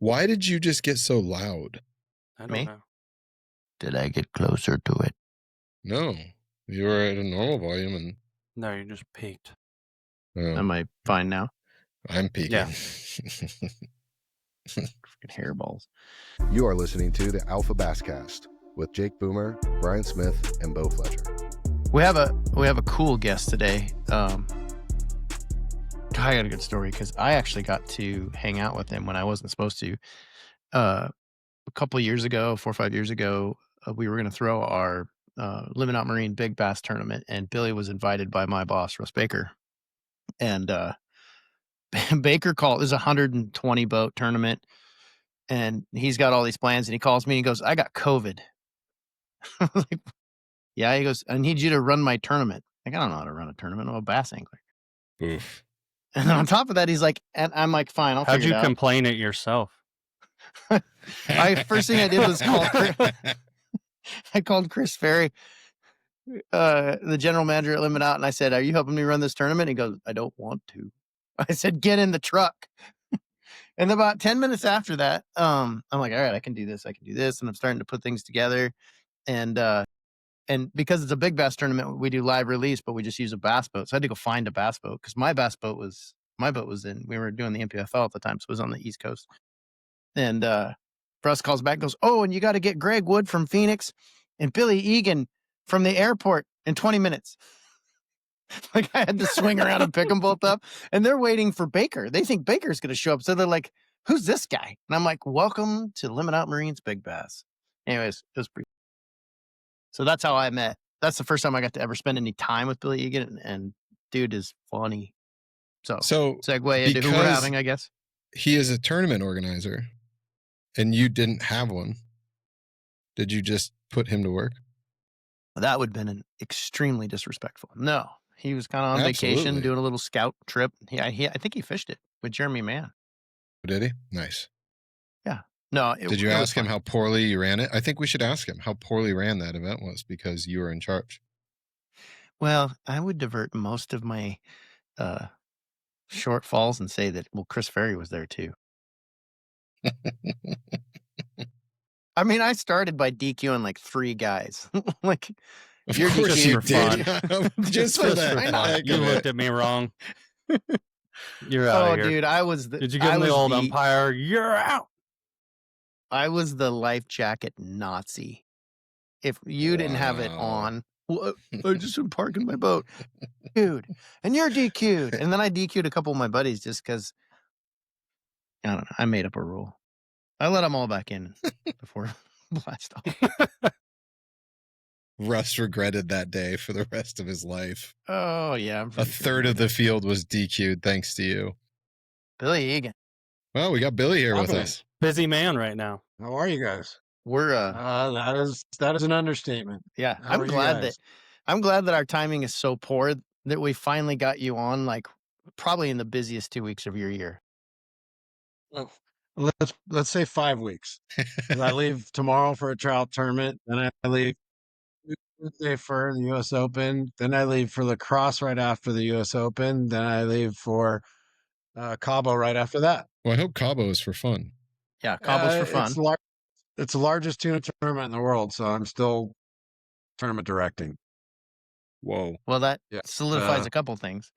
Why did you just get so loud? I don't Me? know. Did I get closer to it? No, you were at a normal volume, and No, you just peaked. Am I fine now? I'm peeking. Yeah. Freaking hairballs. You are listening to the Alpha BassCast with Jake Boomer, Brian Smith, and Bo Fletcher. We have a cool guest today. I got a good story because I actually got to hang out with him when I wasn't supposed to. A couple of years ago, 4 or 5 years ago, we were going to throw our Limit Out Marine Big Bass tournament, and Billy was invited by my boss, Russ Baker. And Baker called. It was a 120 boat tournament, and he's got all these plans. And he calls me and he goes, "I got COVID." I was like, yeah. He goes, "I need you to run my tournament." Like, I don't know how to run a tournament. I'm a bass angler. Oof. And on top of that, he's like, and I'm like, fine, I'll How'd figure you it out. complain it yourself? First thing I did was I called Chris Ferry, the general manager at Limit Out, and I said, "Are you helping me run this tournament?" He goes, "I don't want to." I said, "Get in the truck." And about 10 minutes after that, I'm like, all right, I can do this. And I'm starting to put things together. And because it's a big bass tournament, we do live release, but we just use a bass boat. So I had to go find a bass boat because my boat was we were doing the MPFL at the time. So it was on the East Coast. And Russ calls back and goes, "Oh, and you got to get Greg Wood from Phoenix and Billy Egan from the airport in 20 minutes. Like, I had to swing around and pick them both up. And they're waiting for Baker. They think Baker's going to show up. So they're like, "Who's this guy?" And I'm like, "Welcome to Limit Out Marine's Big Bass." Anyways, it was pretty. So that's how I met. That's the first time I got to ever spend any time with Billy Egan. And dude is funny. So segue into who we're having, I guess. He is a tournament organizer, and you didn't have one. Did you just put him to work? That would have been extremely disrespectful. No, he was kind of on vacation, doing a little scout trip. I think he fished it with Jeremy Mann. Did he? Nice. Yeah. No. Did you ask him how poorly you ran it? I think we should ask him how poorly ran that event was because you were in charge. Well, I would divert most of my shortfalls and say that, well, Chris Ferry was there too. I mean, I started by DQing like 3 guys. Like, you're DQ'd for fun. Just for that. You looked at me wrong. You're out of here. Dude, I was the. Did you give him the old umpire? You're out. I was the life jacket Nazi. If you didn't have it on, well, I just been parking my boat, dude, and you're DQ'd. And then I DQ'd a couple of my buddies just because, I don't know, I made up a rule. I let them all back in before blast off. Russ regretted that day for the rest of his life. Oh, yeah. A third of the field was DQ'd thanks to you. Billy Egan. Well, we got Billy here with us. Busy man right now. How are you guys? We're that is an understatement. Yeah. I'm glad that our timing is so poor that we finally got you on, like, probably in the busiest 2 weeks of your year. Well, let's say 5 weeks. I leave tomorrow for a trout tournament, then I leave Tuesday for the U.S. Open, then I leave for lacrosse right after the U.S. Open, then I leave for Cabo right after that. Well, I hope Cabo is for fun. Yeah, Cabo's for fun. It's the largest tuna tournament in the world, so I'm still tournament directing. Whoa. Well, that solidifies a couple things.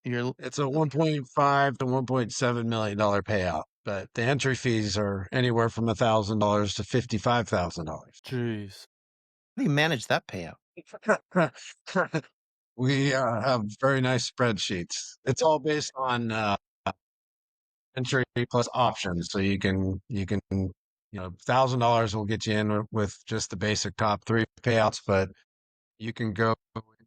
It's a $1.5 to $1.7 million payout, but the entry fees are anywhere from $1,000 to $55,000. Jeez. How do you manage that payout? We have very nice spreadsheets. It's all based on entry plus options. So you can $1,000 will get you in with just the basic top 3 payouts, but you can go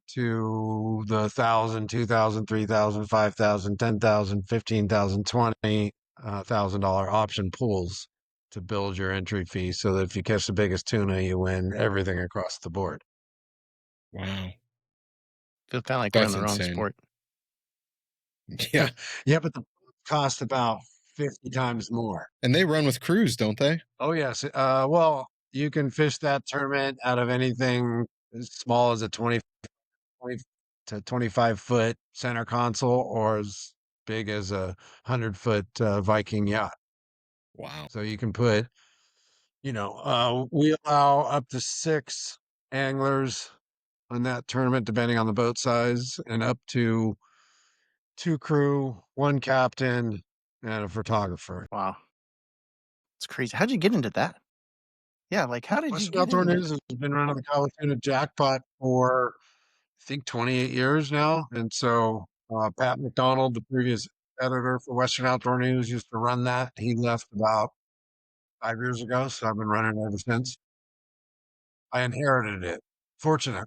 to the $1,000, $2,000, $3,000, $5,000, $10,000, $15,000, $20,000 option pools to build your entry fee so that if you catch the biggest tuna, you win everything across the board. Wow. Feels kind of like we're in the wrong sport. Yeah. Yeah, but the cost about 50 times more. And they run with crews, don't they? Oh, yes. Well, you can fish that tournament out of anything as small as a 20 to 25-foot center console or as big as a 100-foot Viking yacht. Wow. So you can put, we allow up to 6 anglers on that tournament, depending on the boat size, and up to 2 crew, 1 captain, and a photographer. Wow. It's crazy. How'd you get into that? Yeah, like how did you Western get Outdoor into News has been running the California jackpot for, I think, 28 years now. And so Pat McDonald, the previous editor for Western Outdoor News, used to run that. He left about 5 years ago, so I've been running it ever since. I inherited it, fortunately.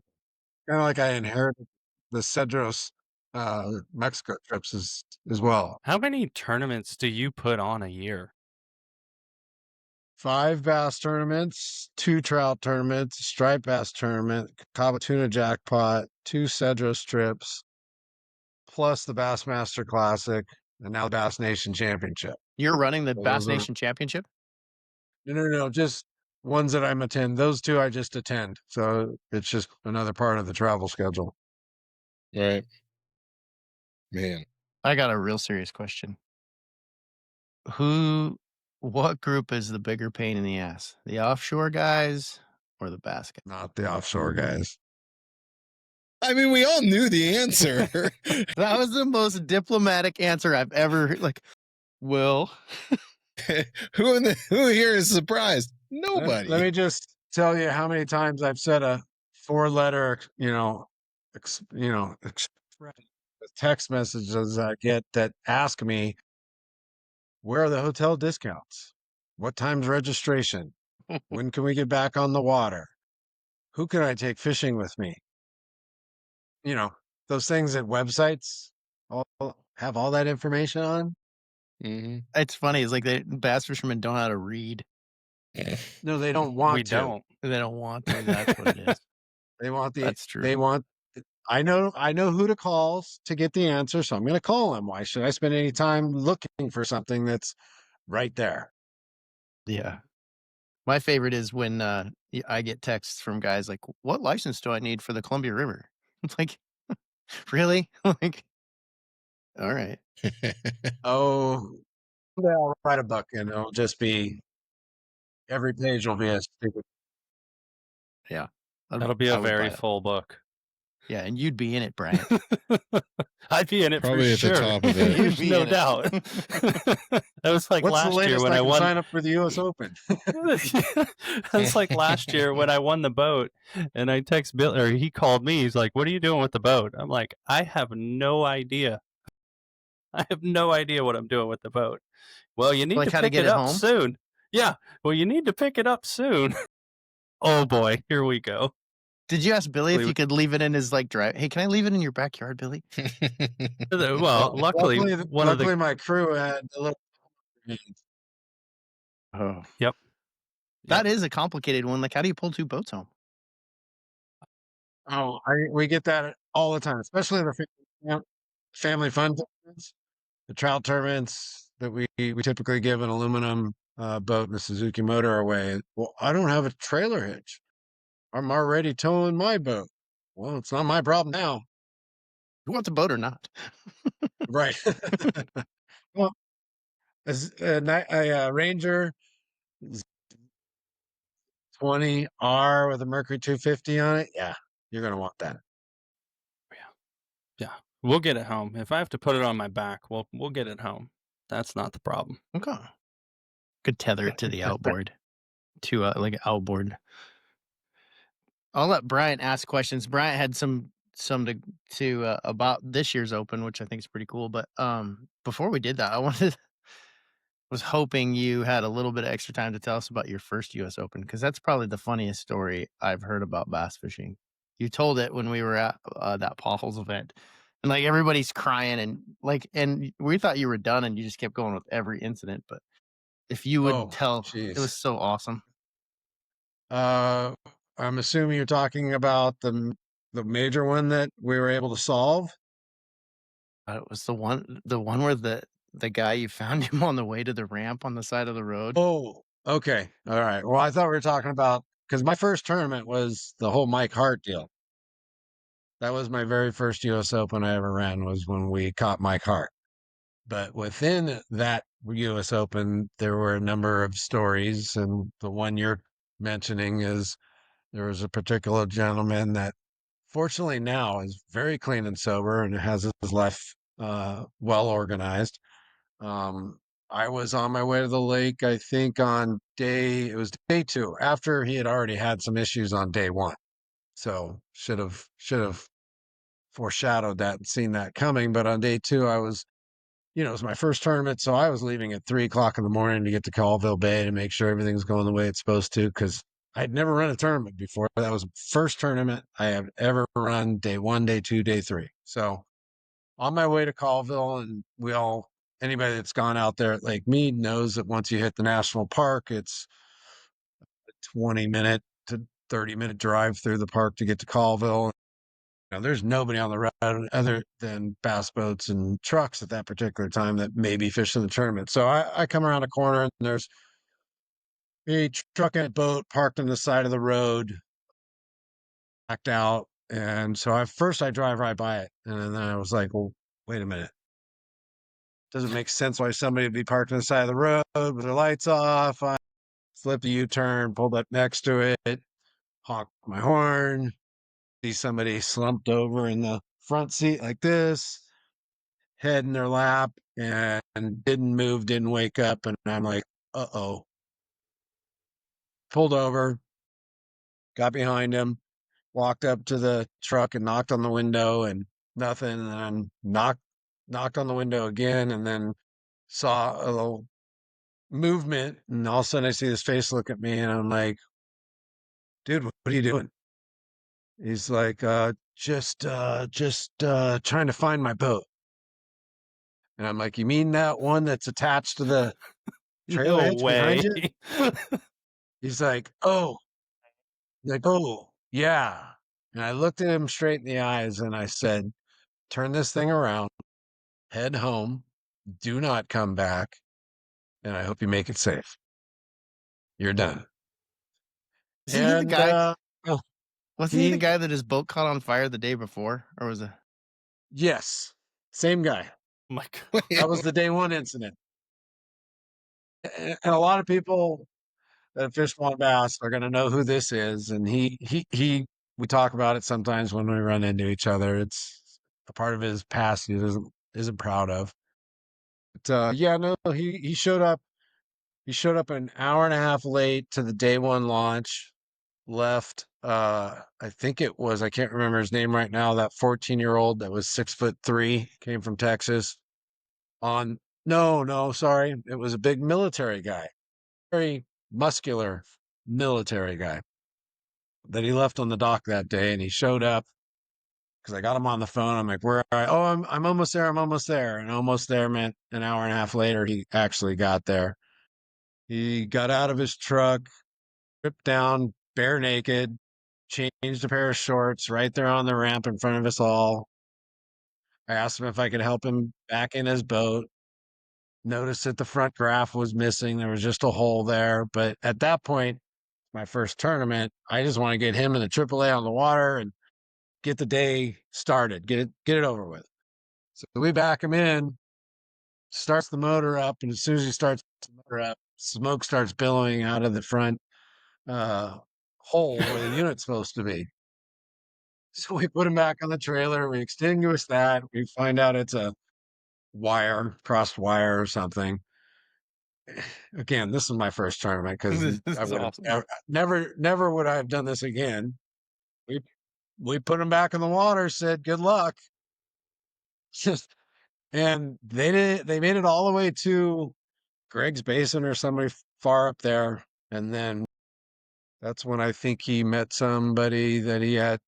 Kind of like I inherited the Cedros Mexico trips as well. How many tournaments do you put on a year? 5 bass tournaments, 2 trout tournaments, striped bass tournament, Cabo Tuna jackpot, 2 Cedros trips, plus the Bassmaster Classic, and now the Bass Nation Championship. You're running the So Bass those are- Nation Championship? No, just ones that I'm attend. Those 2 I just attend. So it's just another part of the travel schedule. Right. Man. I got a real serious question. What group is the bigger pain in the ass? The offshore guys or the bass guys? Not the offshore guys. I mean, we all knew the answer. That was the most diplomatic answer I've ever heard. Like, well, Who here is surprised? Nobody. Let me just tell you how many times I've said a 4-letter, expression, the text messages I get that ask me, where are the hotel discounts? What time's registration? When can we get back on the water? Who can I take fishing with me? Those things that websites all have all that information on. Mm-hmm. it's funny. It's like bass fishermen don't know how to read. No, they don't want We to. don't. They don't want to. That's what it is. They want That's true. They want. I know who to call to get the answer, so I'm going to call them. Why should I spend any time looking for something that's right there? Yeah. My favorite is when I get texts from guys like, what license do I need for the Columbia River? It's like, really? Like, all right. Oh, someday I'll write a book, and it'll just be every page will be a stupid. Yeah. That'll be I a would very buy it. full book. Yeah. And you'd be in it, Brian. I'd be in it Probably for at the sure. top of it. You'd be No in it. doubt. That was like What's last the latest year when I I can won. sign up for the U.S. Open? That's like last year when I won the boat, and I text Bill, or he called me. He's like, "What are you doing with the boat?" I'm like, "I have no idea. I have no idea what I'm doing with the boat." Well, you need Like to how to pick get it it up home? soon. Yeah. Well, you need to pick it up soon. Oh boy, here we go. Did you ask Billy if Leave you it- could leave it in his like drive? Hey, can I leave it in your backyard, Billy? Well, luckily one of the my crew had a little. Oh, Yep. that is a complicated one. Like, how do you pull 2 boats home? Oh, we get that all the time, especially the family fun tournaments, the trout tournaments that we typically give an aluminum boat and a Suzuki motor away. Well, I don't have a trailer hitch. I'm already towing my boat. Well, it's not my problem now. You want the boat or not? Right. Well, as a Ranger 20R with a Mercury 250 on it, yeah, you're going to want that. Yeah. We'll get it home. If I have to put it on my back, we'll get it home. That's not the problem. Okay. Could tether it to the outboard, to like an outboard. I'll let Bryant ask questions. Bryant had some to about this year's Open, which I think is pretty cool. But before we did that, was hoping you had a little bit of extra time to tell us about your first U.S. Open, because that's probably the funniest story I've heard about bass fishing. You told it when we were at that Paul's event, and like everybody's crying, and we thought you were done, and you just kept going with every incident. But if you would tell, it was so awesome. I'm assuming you're talking about the major one that we were able to solve. It was the one where the guy, you found him on the way to the ramp on the side of the road. Oh, okay. All right. Well, I thought we were talking about, because my first tournament was the whole Mike Hart deal. That was my very first U.S. Open I ever ran, was when we caught Mike Hart. But within that U.S. Open, there were a number of stories, and the one you're mentioning is there was a particular gentleman that, fortunately, now is very clean and sober and has his life well organized. I was on my way to the lake, I think it was day 2, after he had already had some issues on day 1. So should have foreshadowed that and seen that coming. But on day 2, I was, it was my first tournament, so I was leaving at 3:00 in the morning to get to Colville Bay to make sure everything's going the way it's supposed to, because I'd never run a tournament before. That was the first tournament I have ever run, day 1, day 2, day 3. So on my way to Colville, and anybody that's gone out there at Lake Mead knows that once you hit the national park, it's a 20-minute to 30-minute drive through the park to get to Colville. There's nobody on the road other than bass boats and trucks at that particular time that may be fishing the tournament. So I come around a corner and there's a truck and boat parked on the side of the road, backed out. And so first I drive right by it. And then I was like, well, wait a minute. Doesn't make sense why somebody would be parked on the side of the road with their lights off. I flipped a U-turn, pulled up next to it, honked my horn, see somebody slumped over in the front seat like this, head in their lap, and didn't move, didn't wake up. And I'm like, uh-oh. Pulled over, got behind him, walked up to the truck and knocked on the window, and nothing. And then knocked on the window again, and then saw a little movement. And all of a sudden I see his face look at me, and I'm like, dude, what are you doing? He's like, just trying to find my boat. And I'm like, you mean that one that's attached to the trailer No hitch behind you? way. He's like, oh, yeah. And I looked at him straight in the eyes and I said, turn this thing around, head home, do not come back, and I hope you make it safe. You're done. Was he the And guy? oh, Wasn't he the guy that his boat caught on fire the day before, or was it? yes, same guy. Oh my God. That was the day 1 incident. And a lot of people that fish pond bass are going to know who this is. And we talk about it sometimes when we run into each other. It's a part of his past he isn't proud of. But yeah, no, he showed up. He showed up an hour and a half late to the day 1 launch. Left. I think it was, I can't remember his name right now, that 14-year-old that was 6'3", came from Texas. No, sorry, it was a big military guy, very muscular military guy that he left on the dock that day. And he showed up because I got him on the phone. I'm like, where are you? Oh, I'm almost there. I'm almost there. And almost there meant an hour and a half later, he actually got there. He got out of his truck, stripped down, bare naked, changed a pair of shorts right there on the ramp in front of us all. I asked him if I could help him back in his boat. Noticed that the front graph was missing. There was just a hole there. But at that point, my first tournament, I just want to get him in the AAA on the water and get the day started, get it over with. So we back him in, starts the motor up, and as soon as he starts the motor up, smoke starts billowing out of the front hole where the unit's supposed to be. So we put him back on the trailer, we extinguish that, we find out it's a crossed wire or something. Again, this is my first tournament because This I is would have awesome. never would I have done this again. We put him back in the water, said good luck. And they made it all the way to Greg's Basin or somebody far up there. And then that's when I think he met somebody that he had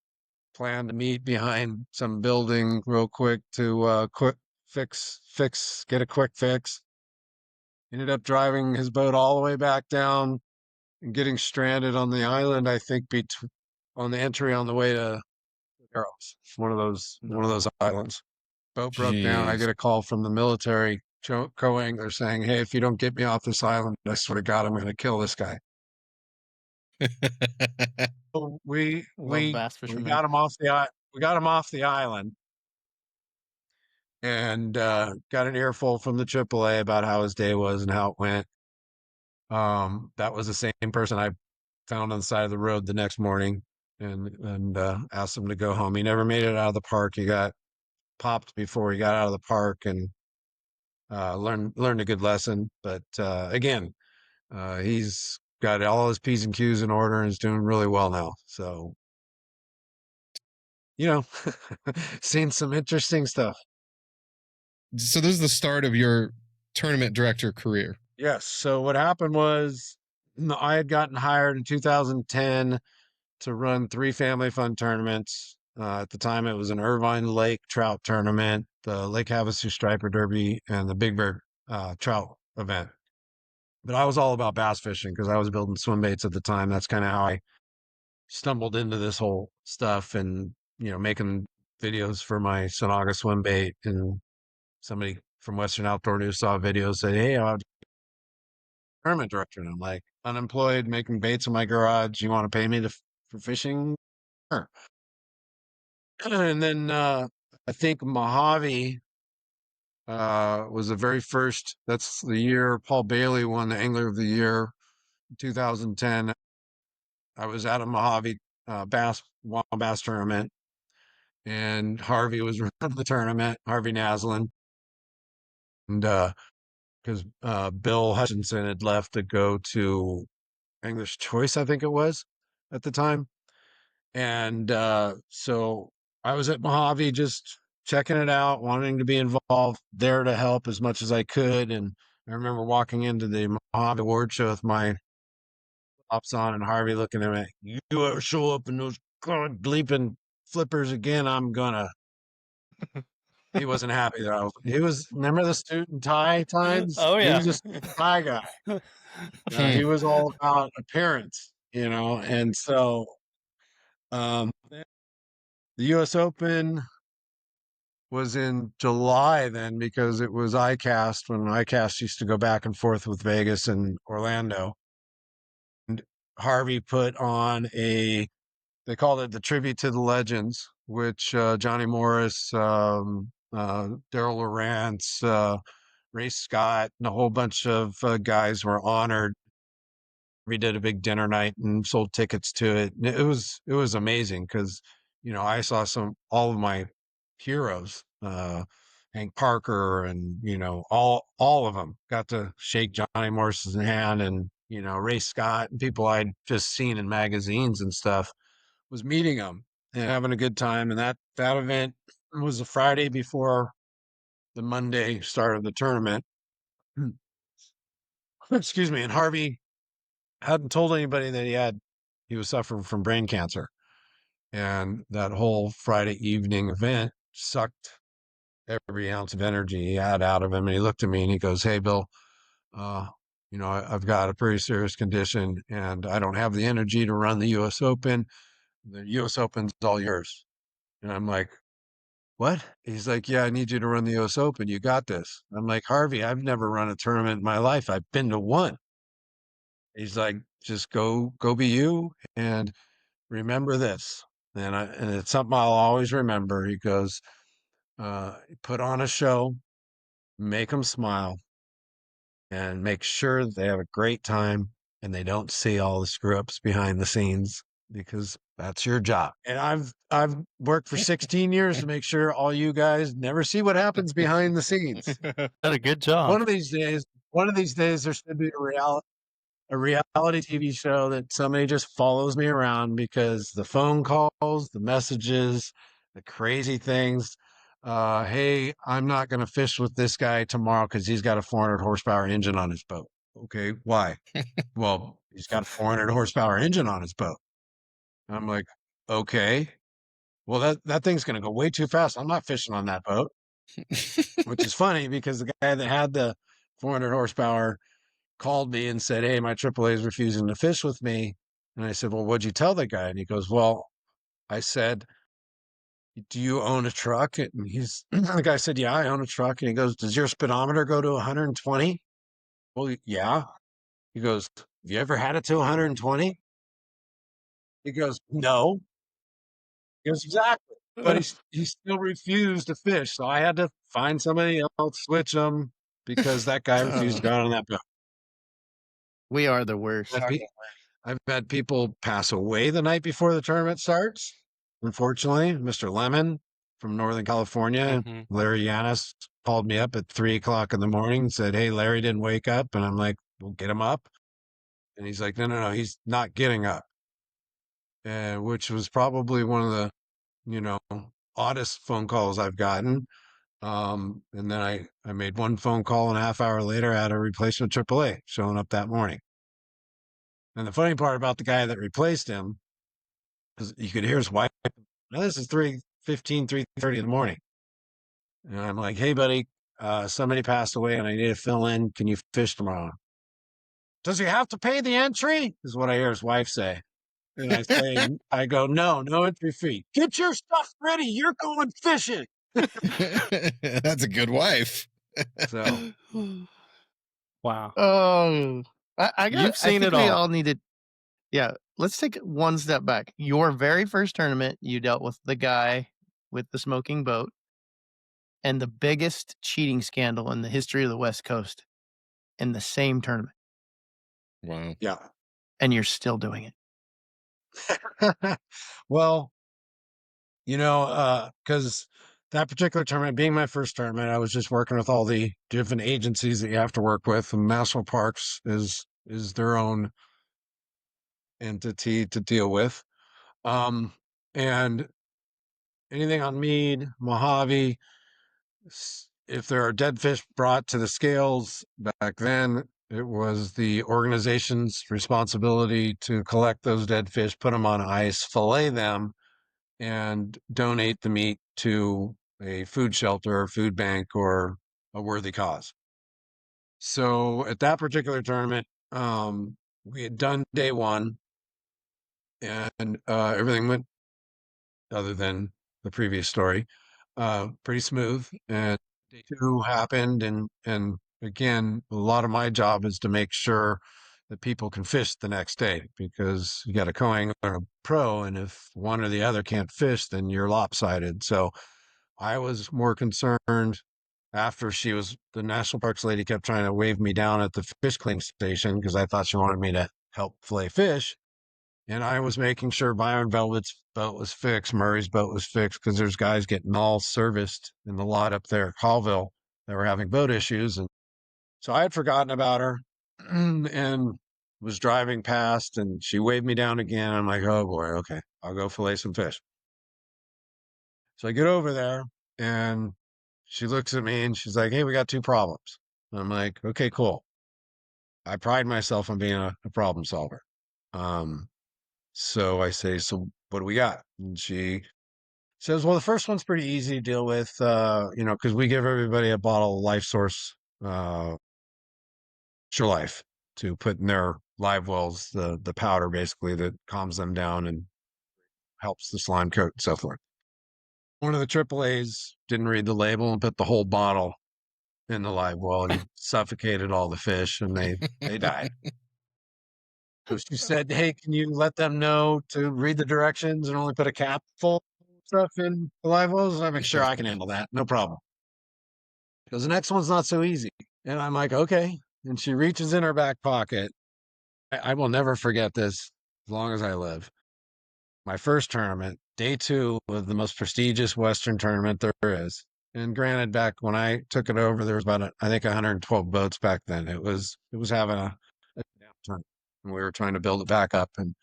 planned to meet behind some building real quick to get a quick fix. Ended up driving his boat all the way back down and getting stranded on the island, I think on the entry on the way to Arrows. One of those islands. Boat broke down. I Jeez. get a call from the military co-angler saying, hey, if you don't get me off this island, I swear to God, I'm going to kill this guy. So we Love bass we fishermen. got him off the island. and got an earful from the AAA about how his day was and how it went. That was the same person I found on the side of the road the next morning and asked him to go home. He never made it out of the park. He got popped before he got out of the park and learned a good lesson. But again, he's got all his P's and Q's in order and is doing really well now. So, seen some interesting stuff. So this is the start of your tournament director career. Yes. So what happened was I had gotten hired in 2010 to run 3 family fun tournaments. At the time, it was an Irvine Lake trout tournament, the Lake Havasu Striper Derby, and the Big Bear trout event. But I was all about bass fishing because I was building swim baits at the time. That's kind of how I stumbled into this whole stuff and, making videos for my Sonaga swim bait. And somebody from Western Outdoor News saw a video, said, "Hey, I'm a tournament director." And I'm like, unemployed, making baits in my garage. You want to pay me for fishing? Sure. And then I think Mojave was the very first. That's the year Paul Bailey won the Angler of the Year in 2010. I was at a Mojave wild bass tournament, and Harvey was running the tournament, Harvey Naslin. And because Bill Hutchinson had left to go to English Choice, I think it was at the time. And so I was at Mojave just checking it out, wanting to be involved, there to help as much as I could. And I remember walking into the Mojave Award Show with my pops on and Harvey looking at me, "You ever show up in those bleeping flippers again, I'm gonna." He wasn't happy that he was, remember the suit and tie times? Oh, He yeah. was just a tie guy. He was all about appearance, and so the US Open was in July then because it was ICAST when ICAST used to go back and forth with Vegas and Orlando. And Harvey put on they called it the Tribute to the Legends, which Johnny Morris, Daryl Lawrence, Ray Scott, and a whole bunch of guys were honored. We did a big dinner night and sold tickets to it. And it was amazing because, I saw all of my heroes, Hank Parker and, all of them got to shake Johnny Morris's hand and, Ray Scott and people I'd just seen in magazines and stuff, was meeting them and having a good time. And that event was the Friday before the Monday start of the tournament. Excuse me. And Harvey hadn't told anybody that he was suffering from brain cancer. And that whole Friday evening event sucked every ounce of energy he had out of him. And he looked at me and he goes, "Hey, Bill, I've got a pretty serious condition and I don't have the energy to run the US Open. The US Open's all yours." And I'm like, "What?" He's like, "Yeah, I need you to run the US Open. You got this." I'm like, "Harvey, I've never run a tournament in my life. I've been to one." He's like, "Just go be you and remember this." And it's something I'll always remember. He goes, "Put on a show, make them smile, and make sure they have a great time and they don't see all the screw ups behind the scenes because that's your job." And I've worked for 16 years to make sure all you guys never see what happens behind the scenes. Did a good job. One of these days, there should be a reality TV show that somebody just follows me around because the phone calls, the messages, the crazy things. Hey, I'm not going to fish with this guy tomorrow because he's got a 400 horsepower engine on his boat. Okay, why? Well, he's got a 400 horsepower engine on his boat. I'm like, okay, well, that thing's going to go way too fast. I'm not fishing on that boat, which is funny because the guy that had the 400 horsepower called me and said, "Hey, my AAA is refusing to fish with me." And I said, "Well, what'd you tell the guy?" And he goes, "Well," I said, "Do you own a truck?" And the guy said, "Yeah, I own a truck." And he goes, "Does your speedometer go to 120? Well, yeah. He goes, "Have you ever had it to 120? He goes, "No." He goes, "Exactly." but he still refused to fish. So I had to find somebody else, switch him, because that guy refused to go out on that boat. We are the worst. I've had people pass away the night before the tournament starts. Unfortunately, Mr. Lemon from Northern California, Mhm. Larry Yanis, called me up at 3:00 in the morning and said, "Hey, Larry didn't wake up." And I'm like, "We'll get him up." And he's like, no, he's not getting up. Which was probably one of the, oddest phone calls I've gotten. And then I made one phone call, and a half hour later, I had a replacement AAA showing up that morning. And the funny part about the guy that replaced him is you could hear his wife. Now, this is 3:15, 3:30 in the morning. And I'm like, "Hey, buddy, somebody passed away and I need to fill in. Can you fish tomorrow?" "Does he have to pay the entry?" is what I hear his wife say. And I go, no entry fee. "Get your stuff ready. You're going fishing." That's a good wife. So Wow. Oh, I You've I seen think it we all. all need to. Yeah, let's take one step back. Your very first tournament, you dealt with the guy with the smoking boat and the biggest cheating scandal in the history of the West Coast in the same tournament, Wow. yeah. and you're still doing it. Well, because that particular tournament being my first tournament, I was just working with all the different agencies that you have to work with, and national parks is their own entity to deal with. And anything on mead, Mojave, if there are dead fish brought to the scales, back then it was the organization's responsibility to collect those dead fish, put them on ice, fillet them, and donate the meat to a food shelter or food bank or a worthy cause. So at that particular tournament, we had done day one, and everything went, other than the previous story, pretty smooth. And day two happened, and again, a lot of my job is to make sure that people can fish the next day, because you got a co-angler or a pro, and if one or the other can't fish, then you're lopsided. So I was more concerned after the national parks lady kept trying to wave me down at the fish cleaning station because I thought she wanted me to help fillet fish. And I was making sure Byron Velvet's boat was fixed, Murray's boat was fixed, because there's guys getting all serviced in the lot up there at Hallville that were having boat issues. And so I had forgotten about her and was driving past, and she waved me down again. I'm like, oh boy, okay, I'll go fillet some fish. So I get over there, and she looks at me and she's like, "Hey, we got two problems." And I'm like, "Okay, cool." I pride myself on being a problem solver. So I say, "So what do we got?" And she says, "Well, the first one's pretty easy to deal with, because we give everybody a bottle of Life Source, Sure Life, to put in their live wells, the powder basically that calms them down and helps the slime coat and so forth." One of the AAAs didn't read the label and put the whole bottle in the live well, and suffocated all the fish, and they died. So she said, "Hey, can you let them know to read the directions and only put a cap full of stuff in the live wells?" And I'm like, "Sure, I can handle that. No problem." Because the next one's not so easy. And I'm like, "Okay." And she reaches in her back pocket. I will never forget this as long as I live. My first tournament, day two of the most prestigious Western tournament there is. And granted, back when I took it over, there was about, I think, 112 boats back then. It was having a downturn, and we were trying to build it back up. And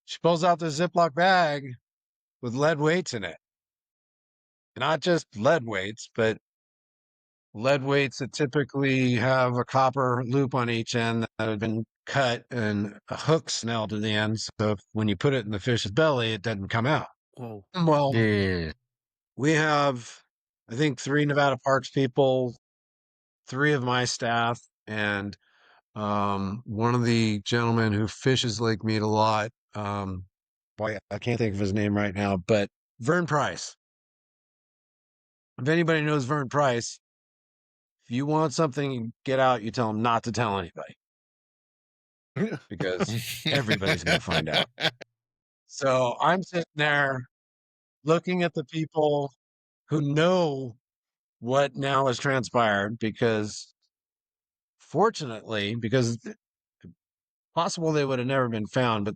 she pulls out this Ziploc bag with lead weights in it. Not just lead weights, but lead weights that typically have a copper loop on each end that had been cut and a hook nailed to the end. So when you put it in the fish's belly, it doesn't come out. Whoa. Well, Mm. we have, I think, 3 Nevada Parks people, 3 of my staff, and one of the gentlemen who fishes Lake Mead a lot. Boy, I can't think of his name right now, but Vern Price. If anybody knows Vern Price, if you want something, get out, you tell him not to tell anybody, because everybody's going to find out. So I'm sitting there looking at the people who know what now has transpired, because fortunately, because possible they would have never been found, but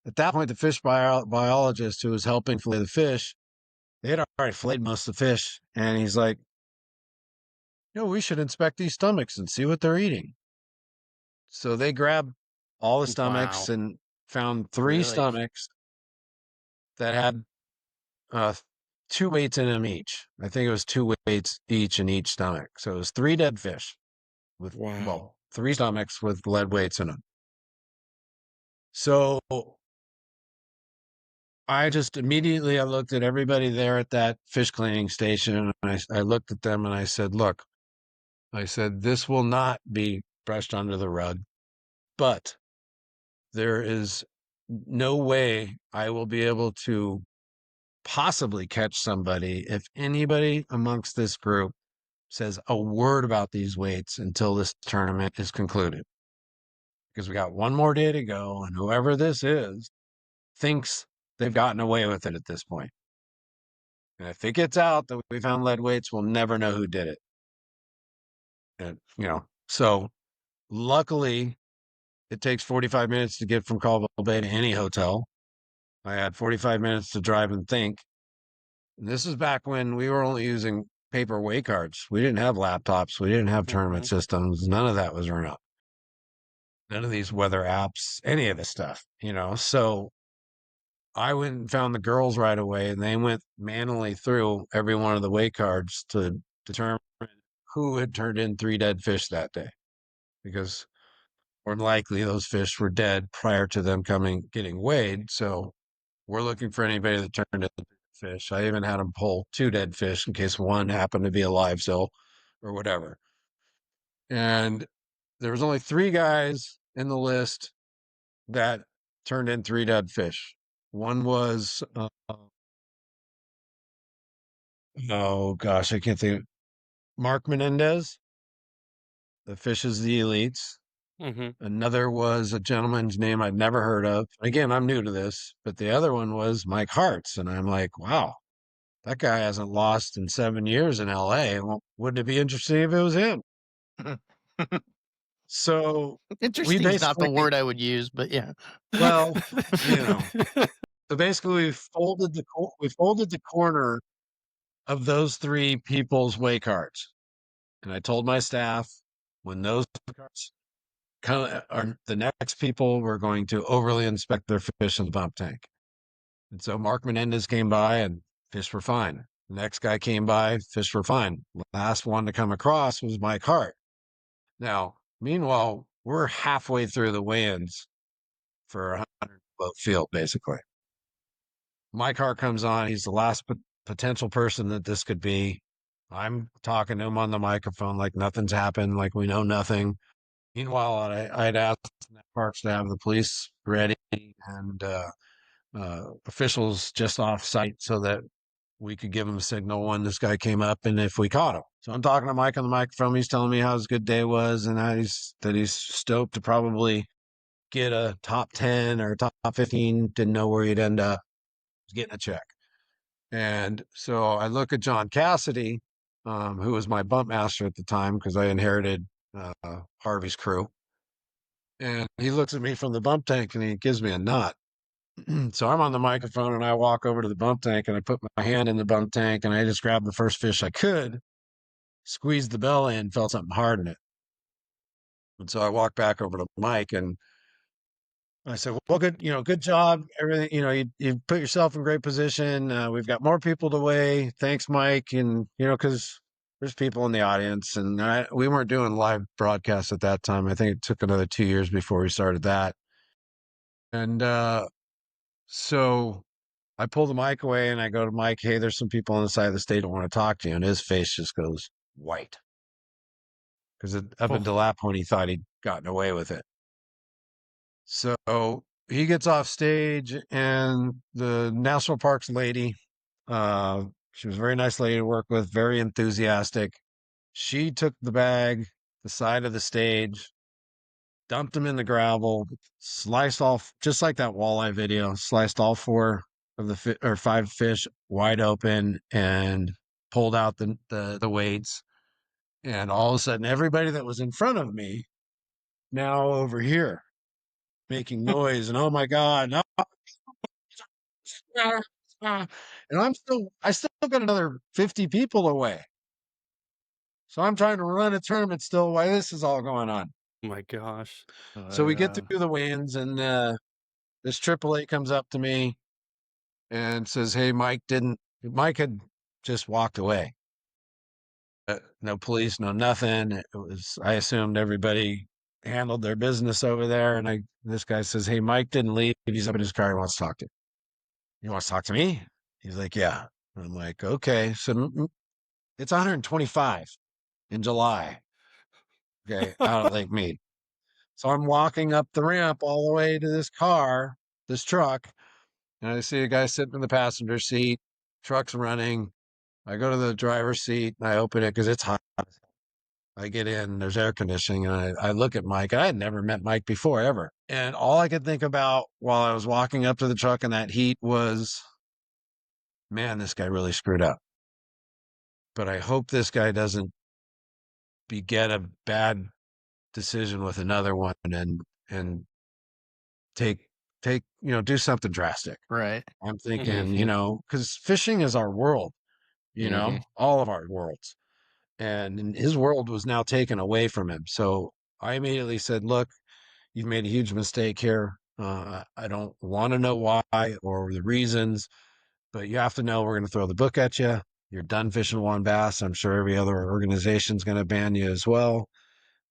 at that point, the fish biologist who was helping fillet the fish, they had already filleted most of the fish. And he's like, we should inspect these stomachs and see what they're eating. So they grabbed all the stomachs Wow. and found 3 Really? stomachs that had 2 weights in them each. I think it was 2 weights each in each stomach. So it was 3 dead fish with, Wow. 3 stomachs with lead weights in them. So I just immediately, I looked at everybody there at that fish cleaning station, and I looked at them and I said, look, I said, this will not be brushed under the rug, but there is no way I will be able to possibly catch somebody if anybody amongst this group says a word about these weights until this tournament is concluded. Because we got one more day to go, and whoever this is thinks they've gotten away with it at this point. And if it gets out that we found lead weights, we'll never know who did it. And, so luckily it takes 45 minutes to get from Caldwell Bay to any hotel. I had 45 minutes to drive and think. And this is back when we were only using paper weigh cards. We didn't have laptops. We didn't have tournament systems. None of that was run up. None of these weather apps, any of this stuff, So I went and found the girls right away, and they went manually through every one of the weigh cards to determine who had turned in 3 dead fish that day, because more than likely those fish were dead prior to them getting weighed. So we're looking for anybody that turned in fish. I even had them pull 2 dead fish in case one happened to be alive still or whatever. And there was only 3 guys in the list that turned in 3 dead fish. One was, oh gosh, I can't think. Mark Menendez. The fish is the elites. Another was a gentleman's name I'd never heard of. Again, I'm new to this, but the other one was Mike Hartz. And I'm like, wow, that guy hasn't lost in 7 years in LA. Well, wouldn't it be interesting if it was him? So Interesting is not the word I would use, but yeah. Well, so basically we folded the corner of those 3 people's weigh cards. And I told my staff, when those cards are the next people, we're going to overly inspect their fish in the bump tank. And so Mark Menendez came by and fish were fine. The next guy came by, fish were fine. Last one to come across was Mike Hart. Now, meanwhile, we're halfway through the weigh-ins for a 100-boat field, basically. Mike Hart comes on. He's the last potential person that this could be. I'm talking to him on the microphone like nothing's happened, like we know nothing. Meanwhile, I'd asked Parks to have the police ready and officials just off site so that we could give him a signal when this guy came up and if we caught him. So I'm talking to Mike on the microphone. He's telling me how his good day was and that he's stoked to probably get a top 10 or top 15. Didn't know where he'd end up. He's getting a check. And so I look at John Cassidy, who was my bump master at the time because I inherited Harvey's crew. And he looks at me from the bump tank and he gives me a nod. So I'm on the microphone and I walk over to the bump tank and I put my hand in the bump tank and I just grabbed the first fish I could, squeezed the belly and felt something hard in it. And so I walked back over to Mike and I said, well, good job. Everything, you put yourself in great position. We've got more people to weigh. Thanks, Mike. And, because there's people in the audience and we weren't doing live broadcasts at that time. I think it took another 2 years before we started that. And, so I pull the mic away and I go to Mike, hey, there's some people on the side of the stage that want to talk to you. And his face just goes white. Because up until that point, he thought he'd gotten away with it. So he gets off stage and the National Parks lady, she was a very nice lady to work with, very enthusiastic. She took the bag, the side of the stage, dumped them in the gravel, sliced off, just like that walleye video, sliced all 4 of the or 5 fish wide open and pulled out the weights. And all of a sudden, everybody that was in front of me now over here making noise and oh my God. No. And I still got another 50 people away. So I'm trying to run a tournament still while this is all going on. Oh my gosh. So we get through the weigh-ins and this AAA comes up to me and says, "Hey, Mike had just walked away. No police, no nothing. I assumed everybody handled their business over there. And this guy says, "Hey, Mike didn't leave. He's up in his car. He wants to talk to you." "He wants to talk to me?" He's like, "Yeah." I'm like, "Okay." So it's 125 in July. Okay. Out at Lake Mead. So I'm walking up the ramp all the way to this truck, and I see a guy sitting in the passenger seat, truck's running. I go to the driver's seat and I open it because it's hot. I get in, there's air conditioning, and I look at Mike. I had never met Mike before, ever. And all I could think about while I was walking up to the truck in that heat was, man, this guy really screwed up. But I hope this guy doesn't beget a bad decision with another one and do something drastic. Right. I'm thinking, because fishing is our world, all of our worlds. And his world was now taken away from him. So I immediately said, "Look, you've made a huge mistake here. I don't want to know why or the reasons, but you have to know we're going to throw the book at you. You're done fishing WAN bass. I'm sure every other organization's going to ban you as well.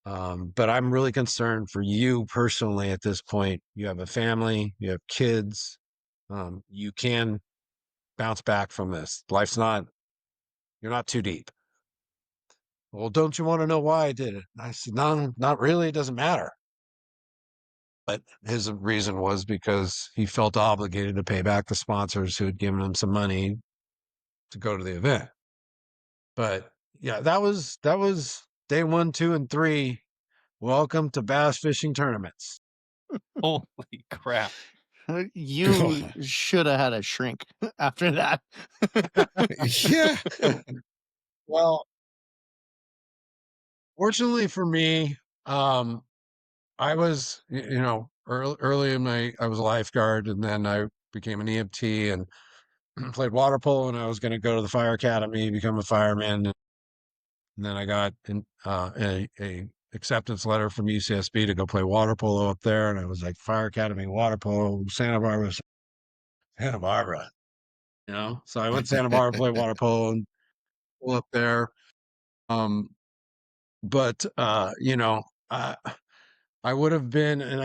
But I'm really concerned for you personally at this point. You have a family, you have kids. You can bounce back from this. You're not too deep." "Well, don't you want to know why I did it?" I said, "No, not really. It doesn't matter." But his reason was because he felt obligated to pay back the sponsors who had given him some money to go to the event. But yeah, that was day 1, 2, and 3. Welcome to bass fishing tournaments. Holy crap. You should have had a shrink after that. Yeah. Well, fortunately for me, I was, early in I was a lifeguard, and then I became an EMT and played water polo, and I was going to go to the fire academy, become a fireman. And then I got a acceptance letter from UCSB to go play water polo up there. And I was like, fire academy, water polo, Santa Barbara. So I went to Santa Barbara, played water polo and up there. But I would have been, and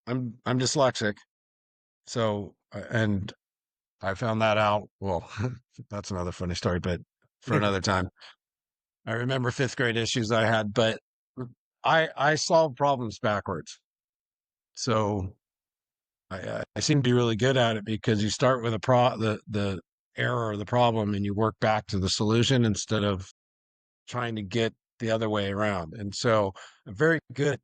I'm dyslexic. So, and I found that out. Well, that's another funny story, but for another time. I remember 5th grade issues I had, but I solve problems backwards. So I seem to be really good at it because you start with the error or the problem and you work back to the solution instead of trying to get the other way around. And so I'm very good at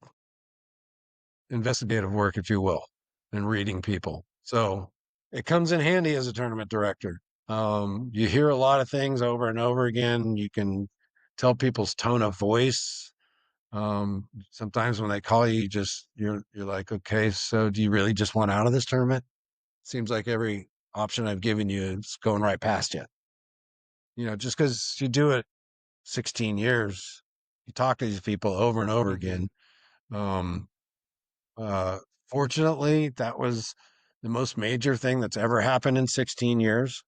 investigative work, if you will, and reading people. So it comes in handy as a tournament director. You hear a lot of things over and over again. You can tell people's tone of voice. Sometimes when they call you, you're like, okay, so do you really just want out of this tournament? Seems like every option I've given you is going right past you. Just because you do it 16 years, you talk to these people over and over again. Fortunately, that was the most major thing that's ever happened in 16 years.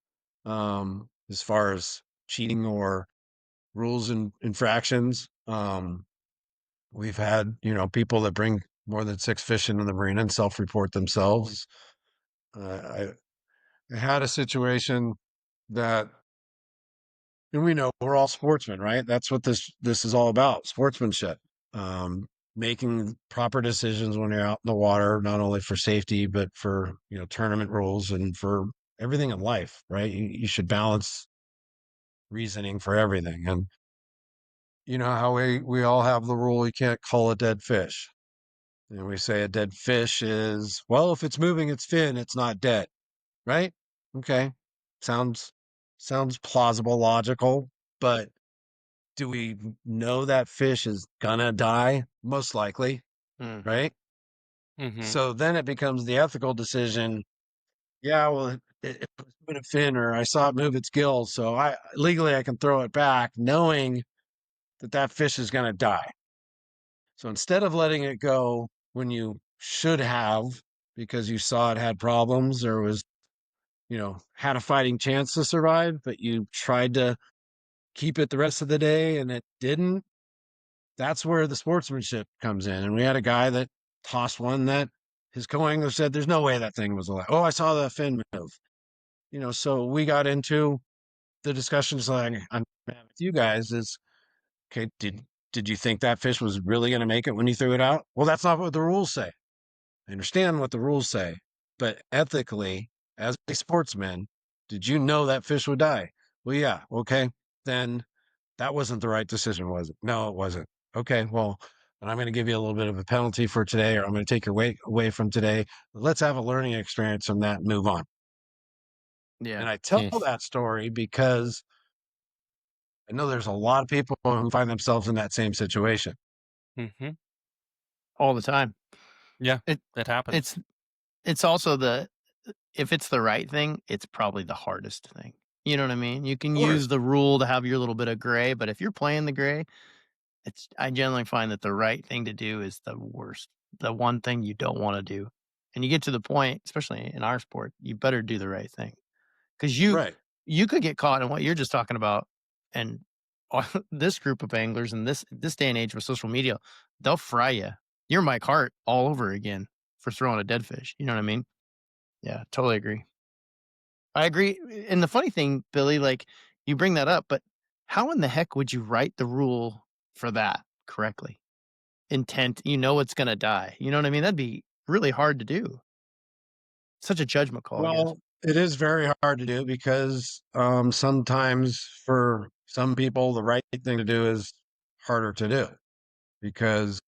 As far as cheating or rules and infractions. We've had, people that bring more than 6 fish into the marina and self-report themselves. I had a situation that, and we know we're all sportsmen, right? That's what this is all about, sportsmanship. Making proper decisions when you're out in the water, not only for safety, but for, tournament rules and for everything in life, right? You should balance reasoning for everything. And you know how we all have the rule, you can't call a dead fish. And we say a dead fish is, well, if it's moving its fin, it's not dead. right? Okay. Sounds plausible, logical, but do we know that fish is gonna die? Most likely, Mm. right? Mm-hmm. So then it becomes the ethical decision. Yeah, well, it was moving a fin, or I saw it move its gills, so I legally I can throw it back, knowing that fish is going to die. So instead of letting it go when you should have, because you saw it had problems or was, had a fighting chance to survive, but you tried to keep it the rest of the day and it didn't, that's where the sportsmanship comes in. And we had a guy that tossed one that his co-angler said, there's no way that thing was alive. Oh, I saw the fin move. So we got into the discussions like I'm with you guys is, okay, did you think that fish was really going to make it when you threw it out? Well, that's not what the rules say. I understand what the rules say, but ethically, as a sportsman, did you know that fish would die? Well, yeah. Okay. Then that wasn't the right decision, was it? No, it wasn't. Okay. Well, and I'm going to give you a little bit of a penalty for today, or I'm going to take your weight away from today. Let's have a learning experience from that and move on. Yeah. And I tell that story because I know there's a lot of people who find themselves in that same situation. Mm-hmm. All the time. Yeah, It that happens. it's also if it's the right thing, it's probably the hardest thing. You know what I mean? You can Of course. use the rule to have your little bit of gray, but if you're playing the gray, I generally find that the right thing to do is the worst, the one thing you don't want to do. And you get to the point, especially in our sport, you better do the right thing. Because Right. you could get caught in what you're just talking about. And this group of anglers in this day and age with social media, they'll fry you. You're Mike Hart all over again for throwing a dead fish. You know what I mean? Yeah, totally agree. I agree. And the funny thing, Billy, like you bring that up, but how in the heck would you write the rule for that correctly? Intent, it's going to die. You know what I mean? That'd be really hard to do. Such a judgment call, I guess. Well, it is very hard to do because sometimes for some people, the right thing to do is harder to do because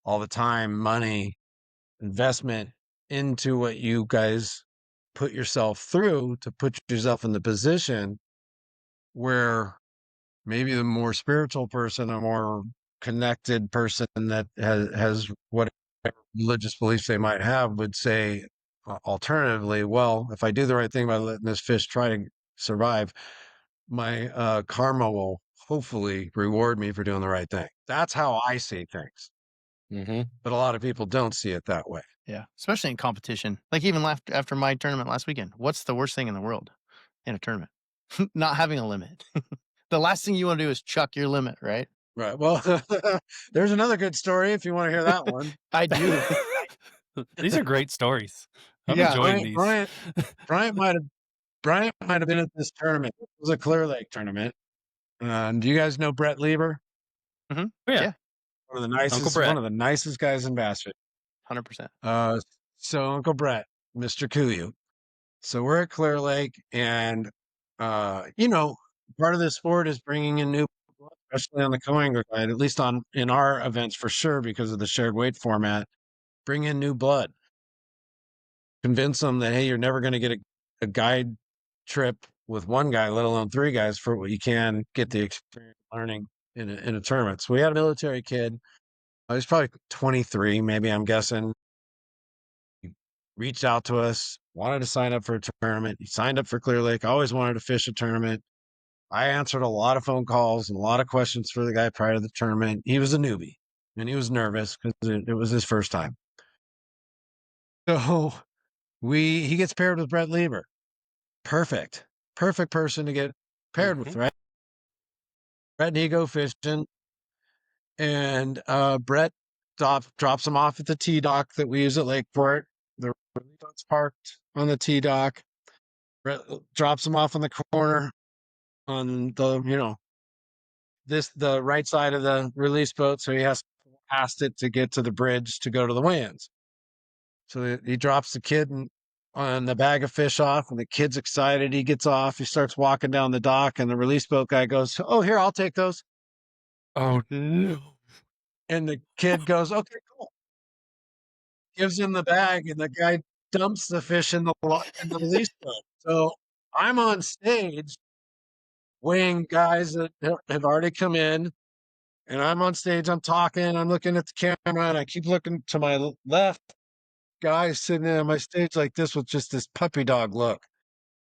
all the time, money, investment into what you guys put yourself through to put yourself in the position where maybe the more spiritual person, a more connected person that has whatever religious beliefs they might have would say, alternatively, well, if I do the right thing by letting this fish try to survive, my karma will hopefully reward me for doing the right thing. That's how I see things. Mm-hmm. But a lot of people don't see it that way. Yeah, especially in competition. Like even after my tournament last weekend, what's the worst thing in the world in a tournament? Not having a limit. The last thing you want to do is chuck your limit, right? Right. Well, there's another good story if you want to hear that one. I do. These are great stories. I'm Yeah, enjoying these. Bryant might have been at this tournament. It was a Clear Lake tournament. Do you guys know Brett Lieber? Oh, yeah. One of the nicest guys in bass fishing. 100%. So Uncle Brett, Mr. Kuyu. So we're at Clear Lake, and part of this sport is bringing in new, especially on the co-angler side, at least in our events for sure, because of the shared weight format. Bring in new blood. Convince them that, hey, you're never going to get a guide trip with one guy, let alone three guys, for what you can get the experience learning in a tournament. So we had a military kid. He was probably 23, maybe, I'm guessing. He reached out to us, wanted to sign up for a tournament. He signed up for Clear Lake. I always wanted to fish a tournament. I answered a lot of phone calls and a lot of questions for the guy prior to the tournament. He was a newbie and he was nervous because it was his first time. So he gets paired with Brett Lieber. Perfect person to get paired with, right? Brett and he go fishing, and Brett drops him off at the tee dock that we use at Lakeport. The boat's parked on the tee dock. Brett drops him off on the corner on the the right side of the release boat, so he has to go past it to get to the bridge to go to the weigh-ins. So he drops the kid on the bag of fish off, and the kid's excited. He gets off. He starts walking down the dock, and the release boat guy goes, "Oh, here, I'll take those." Oh, no. And the kid goes, "Okay, cool." Gives him the bag, and the guy dumps the fish in the release boat. So I'm on stage weighing guys that have already come in, and I'm on stage, I'm talking, I'm looking at the camera, and I keep looking to my left. Guy sitting there on my stage like this with just this puppy dog look.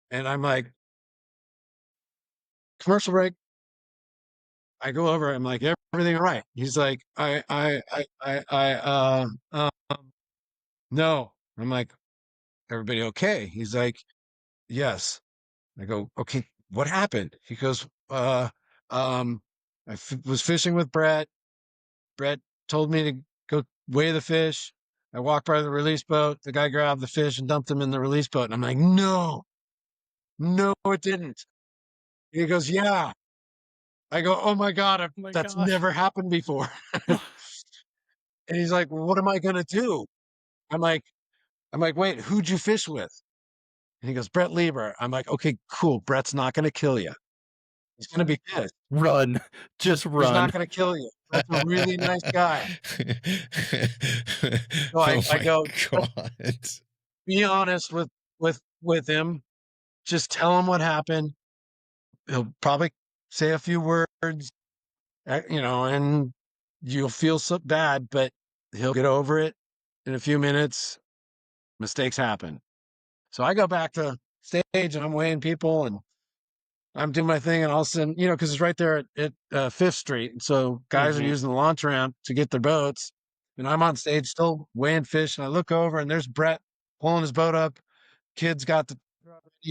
And I'm like, commercial break. I go over, I'm like, everything all right? He's like, no. I'm like, everybody okay? He's like, yes. I go, okay, what happened? He goes, was fishing with Brett. Brett told me to go weigh the fish. I walked by the release boat. The guy grabbed the fish and dumped them in the release boat. And I'm like, no, it didn't. He goes, yeah. I go, oh my God, Oh my that's gosh. never happened before. And he's like, well, what am I going to do? I'm like, wait, who'd you fish with? And he goes, Brett Lieber. I'm like, okay, cool. Brett's not going to kill you. He's going to be pissed. Run. Just He's run. not going to kill you. Brett's a really nice guy. So Oh I my go, God. be honest with him. Just tell him what happened. He'll probably say a few words, and you'll feel so bad, but he'll get over it in a few minutes. Mistakes happen. So I go back to stage and I'm weighing people and I'm doing my thing. And all of a sudden, because it's right there at 5th Street. So guys are Mhm. using the launch ramp to get their boats. And I'm on stage still weighing fish. And I look over and there's Brett pulling his boat up. Kid's got the,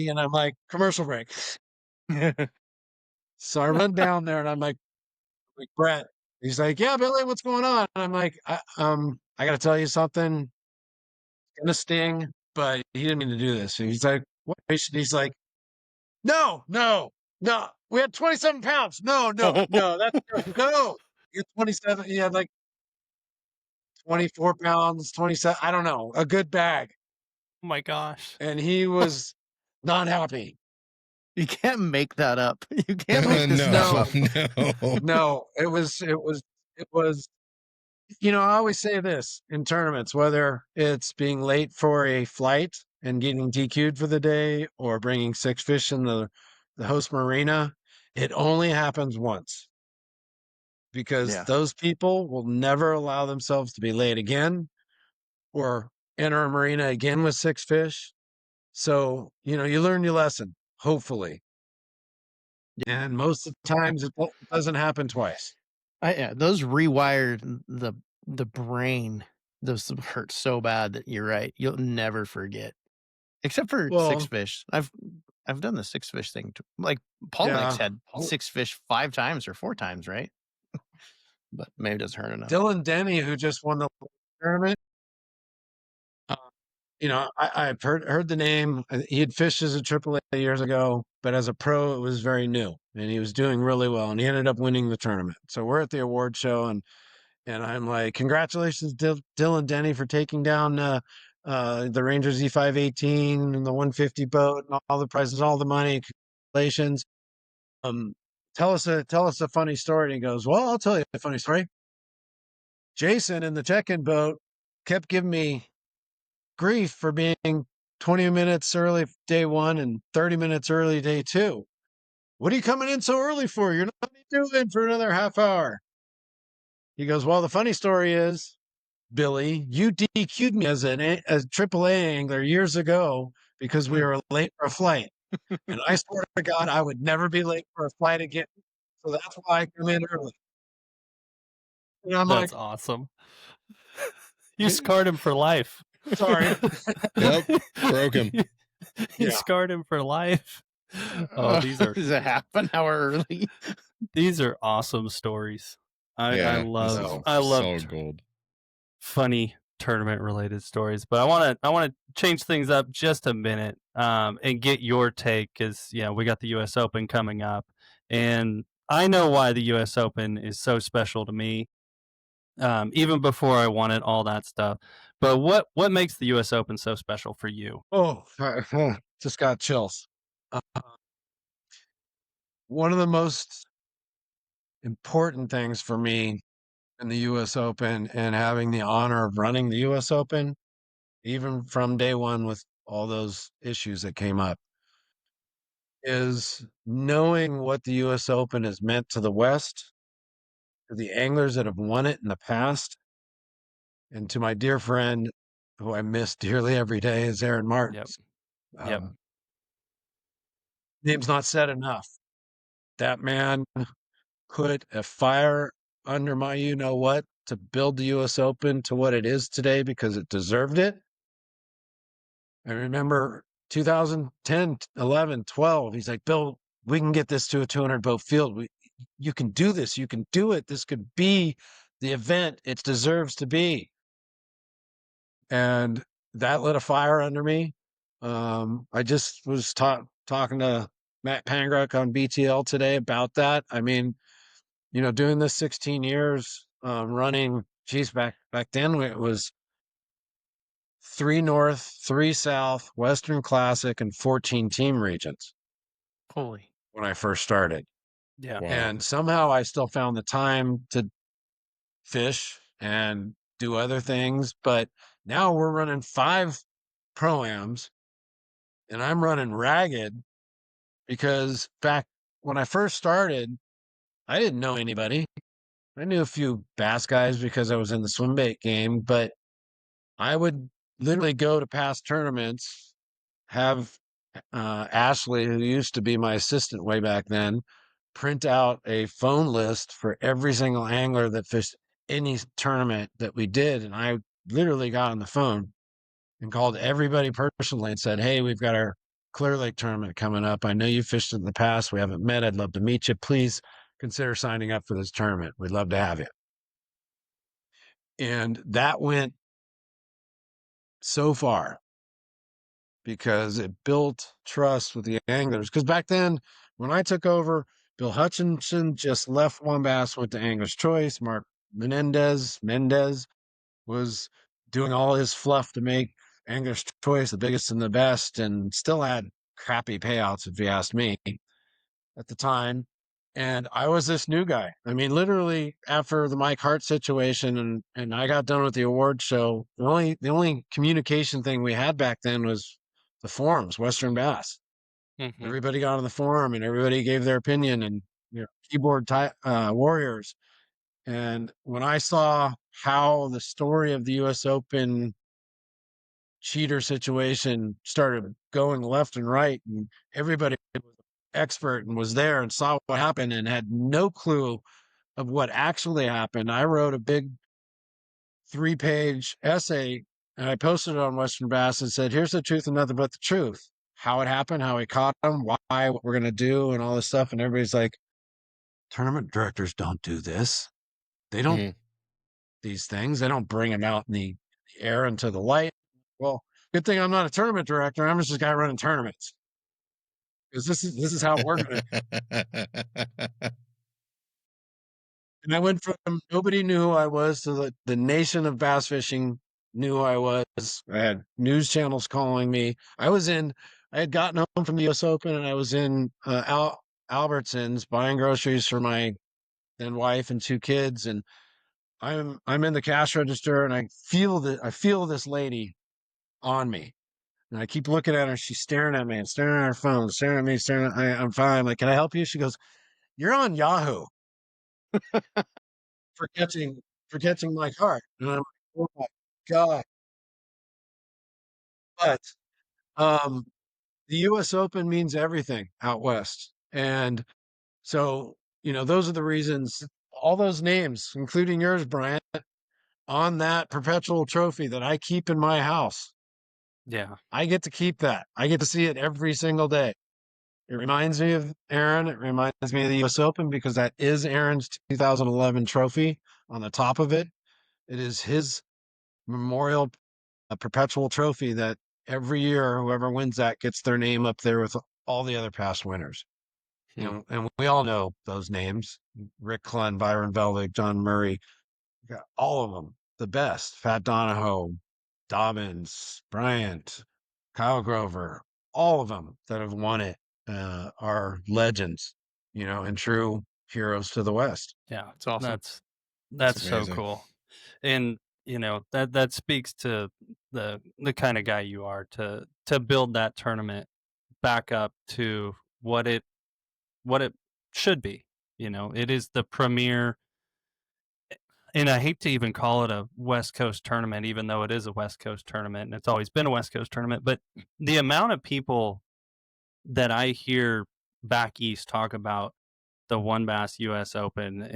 and I'm like, commercial break. So I run down there and I'm like, Brett. He's like, yeah, Billy, what's going on? And I'm like, I got to tell you something. It's gonna sting, but he didn't mean to do this. And he's like, what? He's like, no. We had 27 pounds. No, that's no. You had 27. He had like 24 pounds, 27. I don't know, a good bag. Oh my gosh. And he was not happy. You can't make that up. You can't make this stuff up. No. No, it was. I always say this in tournaments, whether it's being late for a flight and getting DQ'd for the day or bringing 6 fish in the host marina, it only happens once because Yeah. those people will never allow themselves to be late again or enter a marina again with 6 fish. So, you learn your lesson, hopefully. And most of the times it doesn't happen twice. Yeah, those rewired the brain. Those hurt so bad that you're right. You'll never forget. Except for Well, 6 fish. I've done the 6 fish thing too. Like Paul Mix yeah. had 6 fish 5 times or 4 times, right? But maybe it doesn't hurt enough. Dylan Denny, who just won the tournament, I've heard the name. He had fished as a AAA years ago, but as a pro, it was very new, and he was doing really well, and he ended up winning the tournament. So we're at the award show, and I'm like, congratulations, Dylan Denny, for taking down the Rangers E518 and the 150 boat and all the prizes, all the money. Congratulations. Tell us a funny story. And he goes, well, I'll tell you a funny story. Jason in the check-in boat kept giving me grief for being 20 minutes early day 1 and 30 minutes early day 2. What are you coming in so early for? You're not doing for another half hour. He goes, well, the funny story is, Billy, you DQ'd me as a AAA angler years ago because we were late for a flight. And I swear to God, I would never be late for a flight again. So that's why I come in early. And I'm That's like, awesome. You scarred him for life. sorry. Yep. Broke him. You Yeah. scarred him for life. Oh, these are is a half an hour early. these are awesome stories. I Yeah, love so gold. funny tournament related stories, but I want to change things up just a minute and get your take, because we got the US Open coming up, and I know why the US Open is so special to me, even before I won it, all that stuff. But what makes the US Open so special for you? Oh, just got chills. One of the most important things for me in the US Open and having the honor of running the US Open, even from day 1 with all those issues that came up, is knowing what the U.S. Open has meant to the West, to the anglers that have won it in the past, and to my dear friend who I miss dearly every day is Aaron Martins. Yep. Name's not said enough. That man put a fire under my you-know-what to build the U.S. Open to what it is today because it deserved it. I remember 2010, 11, 12. He's like, Bill, we can get this to a 200 boat field. You can do this. You can do it. This could be the event it deserves to be. And that lit a fire under me. I just was talking to Matt Pangruk on BTL today about that. I mean, doing this 16 years, running, back then it was 3 North, 3 South, Western Classic, and 14 team regions Holy. when I first started. Yeah. Wow. And somehow I still found the time to fish and do other things. But now we're running 5 pro-ams and I'm running ragged because back when I first started, I didn't know anybody. I knew a few bass guys because I was in the swim bait game, but I would literally go to past tournaments, have Ashley, who used to be my assistant way back then, print out a phone list for every single angler that fished any tournament that we did. And I literally got on the phone and called everybody personally and said, hey, we've got our Clear Lake tournament coming up. I know you fished in the past. We haven't met. I'd love to meet you. Please consider signing up for this tournament. We'd love to have you. And that went so far because it built trust with the anglers. Because back then, when I took over, Bill Hutchinson just left Wombass, went to Angler's Choice. Mark Mendez was doing all his fluff to make Angler's Choice the biggest and the best, and still had crappy payouts, if you ask me, at the time. And I was this new guy. I mean, literally after the Mike Hart situation and I got done with the award show, the only communication thing we had back then was the forums, Western Bass. Mhm. Everybody got on the forum and everybody gave their opinion and keyboard warriors. And when I saw how the story of the U.S. Open cheater situation started going left and right, and everybody was expert and was there and saw what happened and had no clue of what actually happened, I wrote a big 3-page essay and I posted it on Western Bass and said, here's the truth and nothing but the truth. How it happened, how we caught them, why, what we're going to do, and all this stuff. And everybody's like, tournament directors don't do this. They don't these things. They don't bring them out in the air into the light. Well, good thing I'm not a tournament director. I'm just a guy running tournaments. Because this is how we're going to. And I went from nobody knew who I was to the nation of bass fishing knew who I was. I had news channels calling me. I had gotten home from the U.S. Open and I was in Albertsons buying groceries for my then wife and 2 kids. And I'm in the cash register and I feel this lady on me. And I keep looking at her. She's staring at me and staring at her phone, staring at me, I'm fine. Like, can I help you? She goes, you're on Yahoo for catching my cart. And I'm like, oh my God. But the US Open means everything out west. And so, those are the reasons, all those names, including yours, Brian, on that perpetual trophy that I keep in my house. Yeah. I get to keep that. I get to see it every single day. It reminds me of Aaron. It reminds me of the US Open because that is Aaron's 2011 trophy on the top of it. It is his memorial, a perpetual trophy that every year, whoever wins that gets their name up there with all the other past winners. And we all know those names: Rick Clunn, Byron Velvig, John Murray, all of them, the best. Fat Donahoe, Dobbins, Bryant, Kyle Grover, all of them that have won it are legends, and true heroes to the West. Yeah. It's awesome. That's so amazing. cool. And that speaks to the kind of guy you are to build that tournament back up to what it should be. It is the premier, and I hate to even call it a West Coast tournament, even though it is a West Coast tournament and it's always been a West Coast tournament. But the amount of people that I hear back east talk about the One Bass US Open,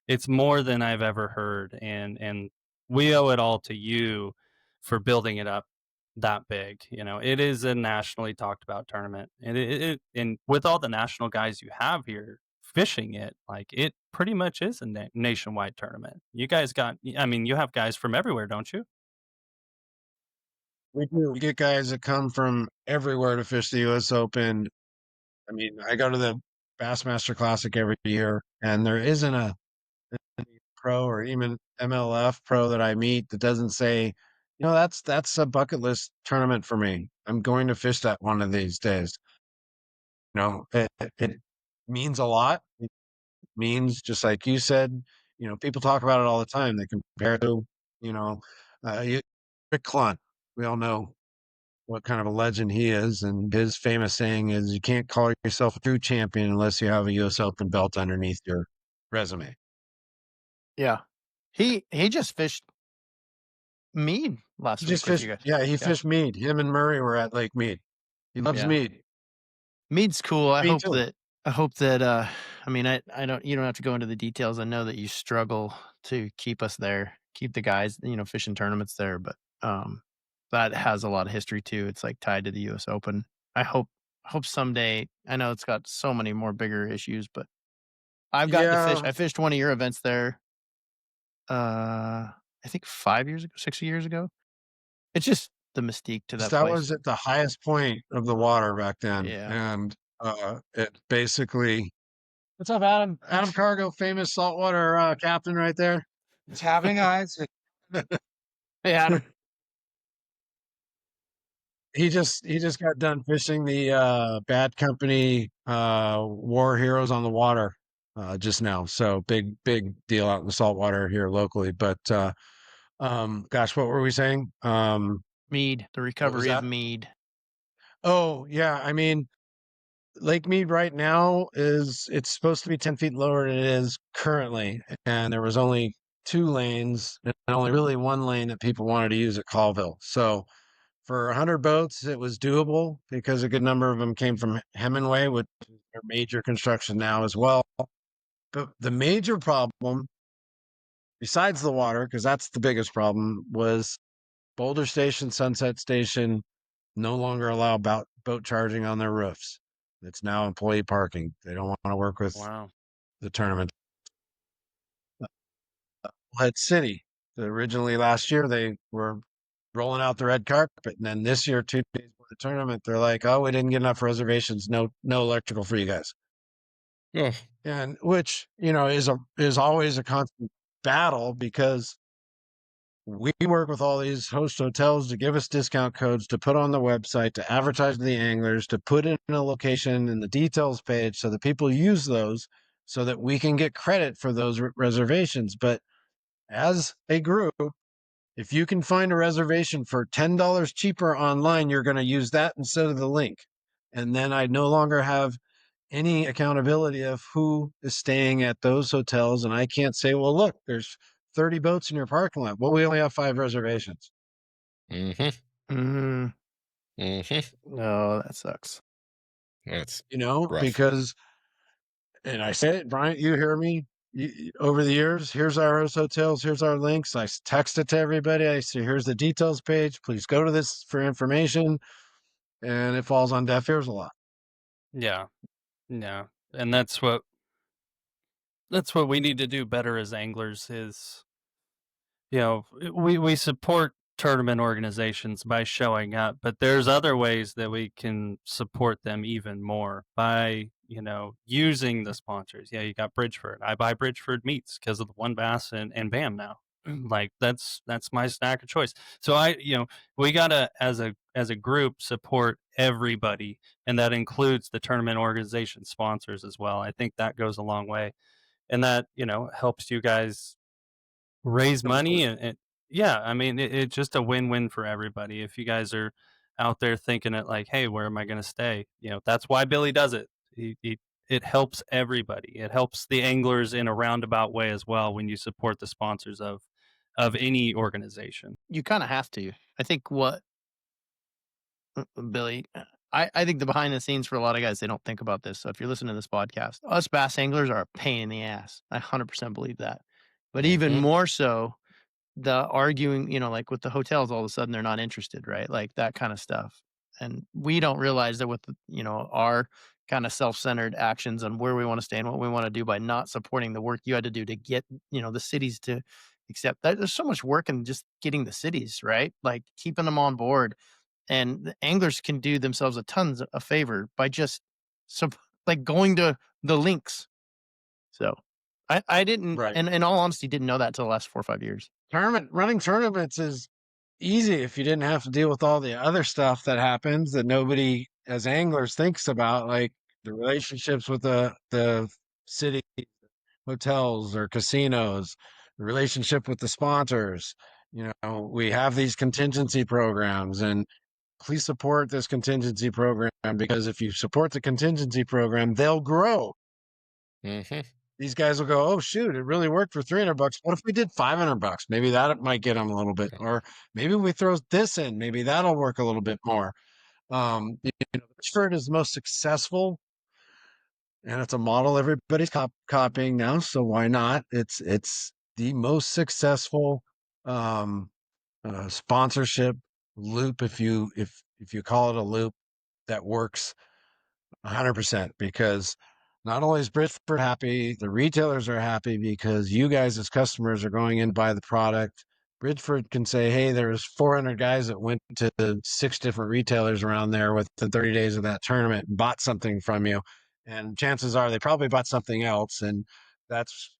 it's more than I've ever heard, and we owe it all to you for building it up that big. It is a nationally talked about tournament, and and with all the national guys you have here fishing it, like, it pretty much is a nationwide tournament. You guys you have guys from everywhere, don't you? We do. We get guys that come from everywhere to fish the U.S. Open. I mean, I go to the Bassmaster Classic every year, and there isn't a pro or even MLF pro that I meet that doesn't say, that's a bucket list tournament for me. I'm going to fish that one of these days. It means a lot. It means, just like you said, people talk about it all the time. They compare it to, Rick Clunt. We all know what kind of a legend he is, and his famous saying is, you can't call yourself a true champion unless you have a U.S. Open belt underneath your resume. Yeah. He just fished Mead last He week just with fished. you guys. Yeah, he fished Mead. Him and Murray were at Lake Mead. He loves Yeah. Mead. Mead's cool. I Me hope too. that I don't, you don't have to go into the details. I know that you struggle to keep us there, keep the guys, fishing tournaments there, but that has a lot of history too. It's like tied to the US Open. I hope someday, I know it's got so many more bigger issues, but I've gotten to fish. Yeah, I fished one of your events there. I think 5 years ago, 6 years ago. It's just the mystique to that that place. was at the highest point of the water back then, Yeah. and it basically. What's up, Adam? Adam Cargo, famous saltwater captain, right there. It's happening, guys. Hey, Adam. He just got done fishing the Bad Company War Heroes on the Water just now. So big deal out in the saltwater here locally. But gosh, what were we saying? Mead, the recovery of Mead. Oh yeah, I mean, Lake Mead right now it's supposed to be 10 feet lower than it is currently, and there was only 2 lanes and only really 1 lane that people wanted to use at Colville. So for 100 boats, it was doable because a good number of them came from Hemingway, which is their major construction now as well. But the major problem, besides the water, because that's the biggest problem, was Boulder Station, Sunset Station no longer allow boat charging on their roofs. It's now employee parking. They don't want to work with the tournament. Head City, originally last year, they were rolling out the red carpet, and then this year, 2 days before the tournament, they're like, "Oh, we didn't get enough reservations. No electrical for you guys." Oh, And which is always a constant battle, because we work with all these host hotels to give us discount codes to put on the website, to advertise to the anglers, to put in a location in the details page so that people use those so that we can get credit for those reservations. But as a group, if you can find a reservation for $10 cheaper online, you're going to use that instead of the link. And then I no longer have any accountability of who is staying at those hotels. And I can't say, well, look, there's 30 boats in your parking lot. Well, we only have 5 reservations. mm-hmm. Oh, that sucks. That's rough. Because, and I say it, Bryant, you hear me? Over the years, here's our host hotels, here's our links. I text it to everybody. I say, here's the details page. Please go to this for information. And it falls on deaf ears a lot. Yeah. And that's what we need to do better as anglers is, we support tournament organizations by showing up, but there's other ways that we can support them even more by, using the sponsors. Yeah, you got Bridgeford. I buy Bridgeford meats because of the One Bass and BAM now. Like that's my snack of choice. So we gotta, as a group, support everybody, and that includes the tournament organization sponsors as well. I think that goes a long way, and that helps you guys raise money, and yeah, I mean, it's just a win-win for everybody. If you guys are out there thinking it like, hey, where am I going to stay? You know, that's why Billy does it. It helps everybody. It helps the anglers in a roundabout way as well when you support the sponsors of any organization. You kind of have to. I think what Billy, I think the behind the scenes for a lot of guys, they don't think about this. So if you're listening to this podcast, us bass anglers are a pain in the ass. I 100% believe that. But even Mhm. more so, the arguing, you know, like with the hotels, all of a sudden they're not interested, right? Like that kind of stuff. And we don't realize that with, you know, our kind of self-centered actions on where we want to stay and what we want to do by not supporting the work you had to do to get, you know, the cities to accept that. There's so much work in just getting the cities, right? Like keeping them on board. And the anglers can do themselves a tons of favor by just like going to the links. So I didn't, Right. and in all honesty, didn't know that till the last 4 or 5 years. Running tournaments is easy if you didn't have to deal with all the other stuff that happens that nobody as anglers thinks about, like the relationships with the city hotels or casinos, the relationship with the sponsors. You know, we have these contingency programs, and please support this contingency program, because if you support the contingency program, they'll grow. Mhm. These guys will go, oh shoot, it really worked for $300. What if we did $500? Maybe that might get them a little bit, or maybe we throw this in. Maybe that'll work a little bit more. You know, Pittsburgh is the most successful, and it's a model everybody's copying now. So why not? It's the most successful um, sponsorship loop, if you call it a loop, that works 100%, because not only is Bridgeford happy, the retailers are happy because you guys as customers are going in to buy the product. Bridgeford can say, hey, there's 400 guys that went to 6 different retailers around there within 30 days of that tournament and bought something from you. And chances are they probably bought something else. And that's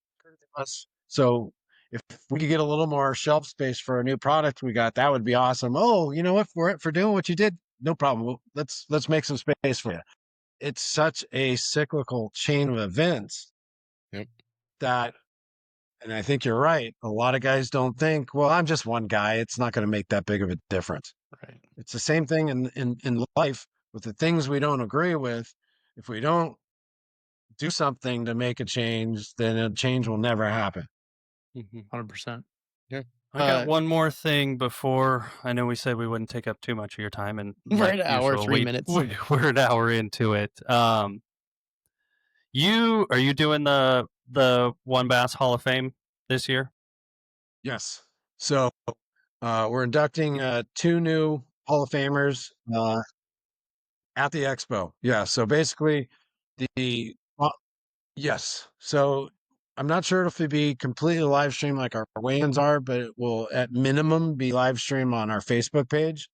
us. So if we could get a little more shelf space for a new product we got, that would be awesome. Oh, you know what? For doing what you did, no problem. Let's make some space for you. It's such a cyclical chain of events Yep. that, and I think you're right, a lot of guys don't think, well, I'm just one guy, it's not going to make that big of a difference. Right. It's the same thing in life with the things we don't agree with. If we don't do something to make a change, then a change will never happen. 100%. I got one more thing before. I know we said we wouldn't take up too much of your time, and We're like at an hour, usual, 3 minutes. We're an hour into it. Are you doing the One Bass Hall of Fame this year? Yes. So we're inducting 2 new Hall of Famers at the expo. Yeah. So basically, yes. So I'm not sure if it'll be completely live streamed like our weigh-ins are, but it will at minimum be live streamed on our Facebook page.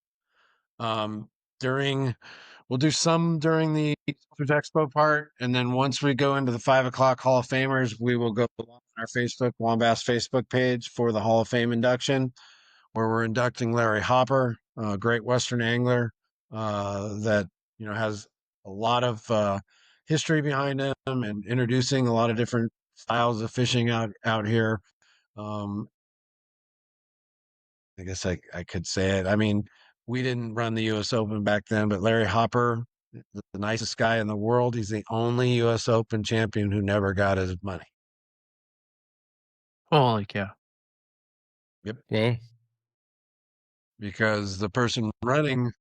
Um, we'll do some during the Expo part, and then once we go into the 5 o'clock Hall of Famers, we will go on our Facebook Wombass Facebook page for the Hall of Fame induction, where we're inducting Larry Hopper, a great Western angler that has a lot of history behind him and introducing a lot of different styles of fishing out here. I guess I could say it. I mean, we didn't run the U.S. Open back then, but Larry Hopper, the nicest guy in the world, he's the only U.S. Open champion who never got his money. Holy cow. Yep. Well, Because the person running,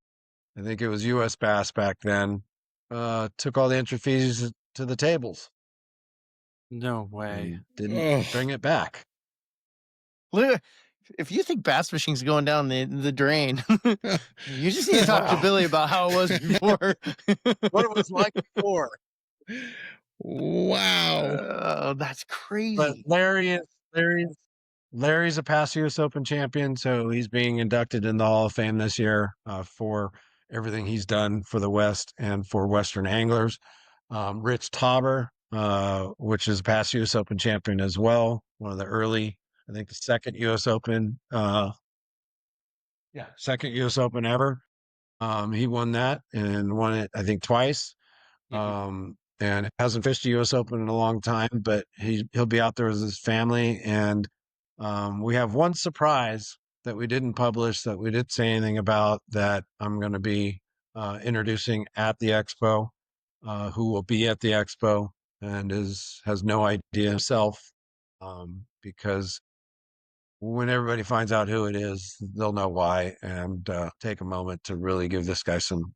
I think it was U.S. Bass back then, took all the entry fees to the tables. No way. And didn't bring it back. Look, if you think bass fishing's going down the drain, you just need to talk to Billy about how it was before. What it was like before. wow. Oh, that's crazy. But Larry's a past U.S. Open champion, so he's being inducted in the Hall of Fame this year for everything he's done for the West and for Western anglers. Rich Tauber, which is a past U.S. Open champion as well, one of the early, I think the second U.S. Open, second U.S. Open ever. He won that and won it, I think, twice. And hasn't fished the U.S. Open in a long time, but he'll be out there with his family. And we have one surprise that we didn't publish, that we didn't say anything about, that I'm going to be introducing at the expo, who will be at the expo and has no idea himself, because when everybody finds out who it is, they'll know why, and take a moment to really give this guy some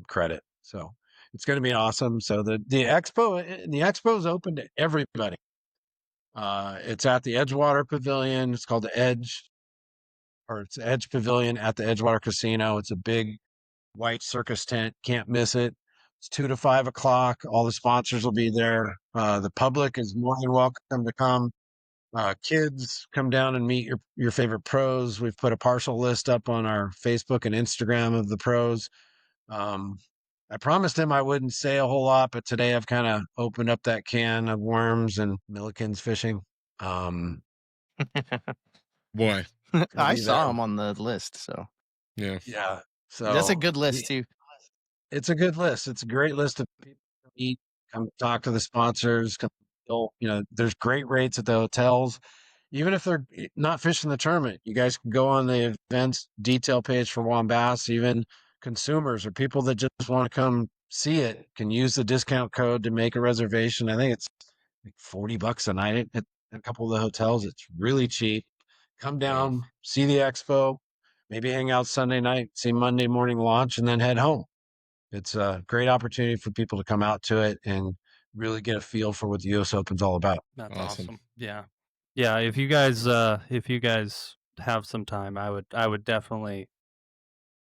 credit. So it's going to be awesome. So the expo is open to everybody. It's at the Edgewater Pavilion. It's called the it's Edge Pavilion at the Edgewater Casino. It's a big white circus tent. Can't miss it. It's 2 to 5 o'clock. All the sponsors will be there. The public is more than welcome to come. Kids, come down and meet your favorite pros. We've put a partial list up on our Facebook and Instagram of the pros. I promised him I wouldn't say a whole lot, but today I've kind of opened up that can of worms and Milliken's fishing. Boy. I be saw there. him on the list, so Yeah. Yeah. So that's a good list too. It's a good list. It's a great list of people to meet, come talk to the sponsors. There's great rates at the hotels. Even if they're not fishing the tournament, you guys can go on the events detail page for Wombass. Even consumers or people that just want to come see it can use the discount code to make a reservation. I think it's like $40 a night at a couple of the hotels. It's really cheap. Come down, see the expo, maybe hang out Sunday night, see Monday morning launch, and then head home. It's a great opportunity for people to come out to it and really get a feel for what the U.S. Open's all about. That's Awesome. awesome. Yeah. Yeah. If you guys have some time, I would definitely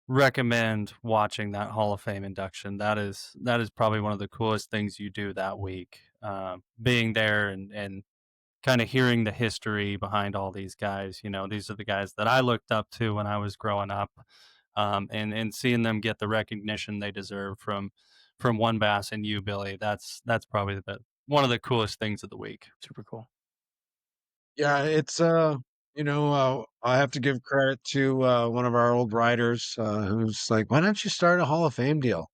recommend watching that Hall of Fame induction. That is probably one of the coolest things you do that week. Being there and kind of hearing the history behind all these guys. These are the guys that I looked up to when I was growing up, and seeing them get the recognition they deserve from One Bass and you, Billy. That's probably one of the coolest things of the week. Super cool. Yeah, it's I have to give credit to one of our old writers who's like, "Why don't you start a Hall of Fame deal?"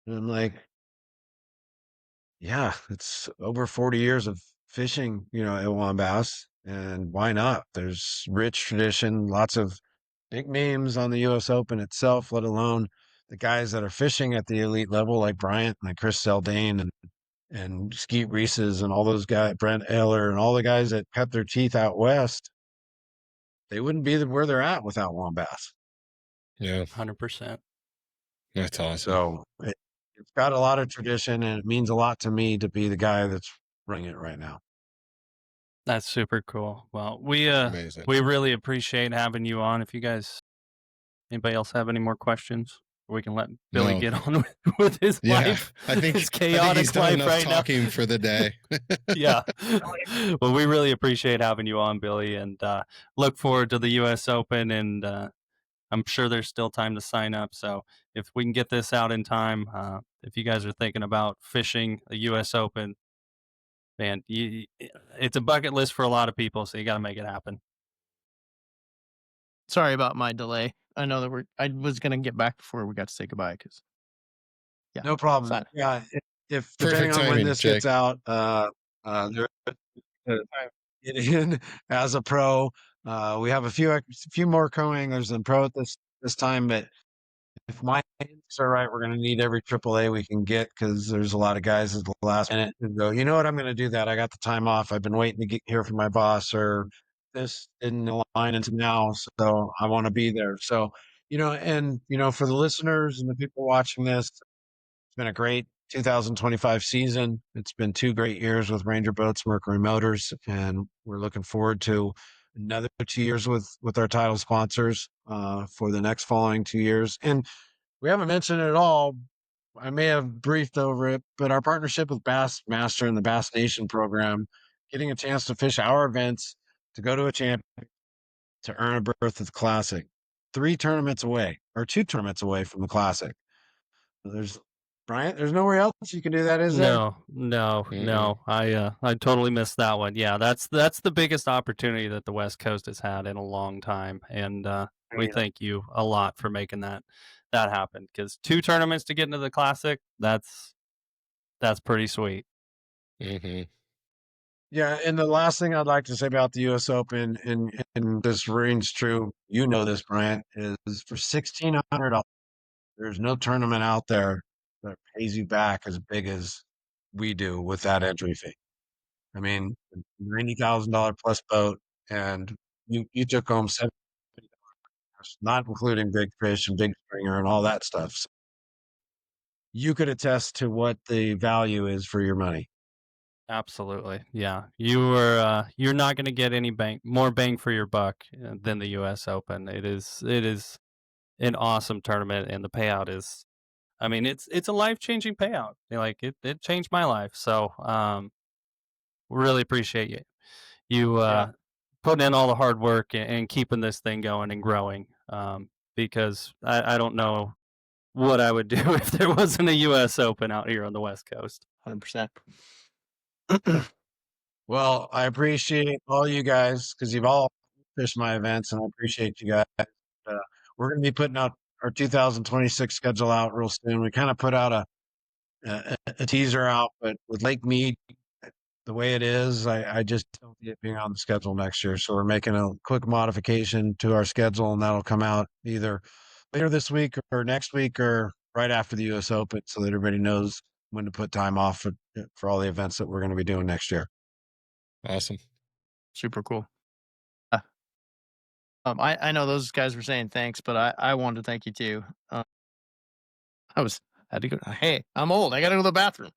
And I'm like, "Yeah, it's over 40 years of fishing, at Wombass, and why not? There's rich tradition, lots of big names on the U.S. Open itself, let alone the guys that are fishing at the elite level, like Bryant, like Chris Seldane, and Skeet Reese's and all those guys, Brent Eller, and all the guys that cut their teeth out west. They wouldn't be where they're at without Wombass. Yeah. 100%. That's awesome. So it's got a lot of tradition, and it means a lot to me to be the guy that's running it right now. That's super cool. Well, we Amazing. really appreciate having you on. If you guys, anybody else have any more questions, we can let Billy No. get on with his life. I think his chaotic he's done life enough right talking for the day. Yeah. Well, we really appreciate having you on, Billy, and look forward to the U.S. Open. And I'm sure there's still time to sign up. So if we can get this out in time, if you guys are thinking about fishing the U.S. Open, man, it's a bucket list for a lot of people. So you got to make it happen. Sorry about my delay. I know that I was gonna get back before we got to say goodbye because No problem. Fine. Yeah, if Perfect depending on when timing, this Jake. gets out, there get in as a pro. We have a few more co-anglers than pro at this time, but if my hands are right, we're going to need every AAA we can get because there's a lot of guys at the last minute who go, you know what, I'm going to do that. I got the time off. I've been waiting to hear from my boss, or this didn't align into now, so I want to be there. So, for the listeners and the people watching this, it's been a great 2025 season. It's been 2 great years with Ranger Boats, Mercury Motors, and we're looking forward to another 2 years with our title sponsors for the next following 2 years. And we haven't mentioned it at all. I may have briefed over it, but our partnership with Bassmaster and the Bass Nation program, getting a chance to fish our events, to go to a champion, to earn a berth at the Classic, 2 tournaments away from the Classic. There's nowhere else you can do that, is there? No. I totally missed that one. Yeah, that's the biggest opportunity that the West Coast has had in a long time, and we thank you a lot for making that happen. Because 2 tournaments to get into the Classic, that's pretty sweet. Mm-hmm. Yeah, and the last thing I'd like to say about the U.S. Open, and this rings true, you know this, Bryant, is for $1,600. There's no tournament out there that pays you back as big as we do with that entry fee. I mean, $90,000 plus boat, and you took home $70,000, not including big fish and big stringer and all that stuff. So you could attest to what the value is for your money. Absolutely. Yeah. You're not going to get any more bang for your buck than the US Open. It is an awesome tournament, and the payout is, I mean, it's a life-changing payout. Like it changed my life. So, really appreciate you putting in all the hard work and keeping this thing going and growing. Because I don't know what I would do if there wasn't a US Open out here on the West Coast. 100%. Well, I appreciate all you guys because you've all fished my events, and I appreciate you guys. We're going to be putting out our 2026 schedule out real soon. We kind of put out a teaser out, but with Lake Mead the way it is, I just don't see it being on the schedule next year. So we're making a quick modification to our schedule, and that'll come out either later this week or next week or right after the U.S. Open, so that everybody knows when to put time off for all the events that we're going to be doing next year. Awesome. Super cool. I know those guys were saying thanks, but I wanted to thank you too. I had to go. Hey, I'm old. I got to go to the bathroom.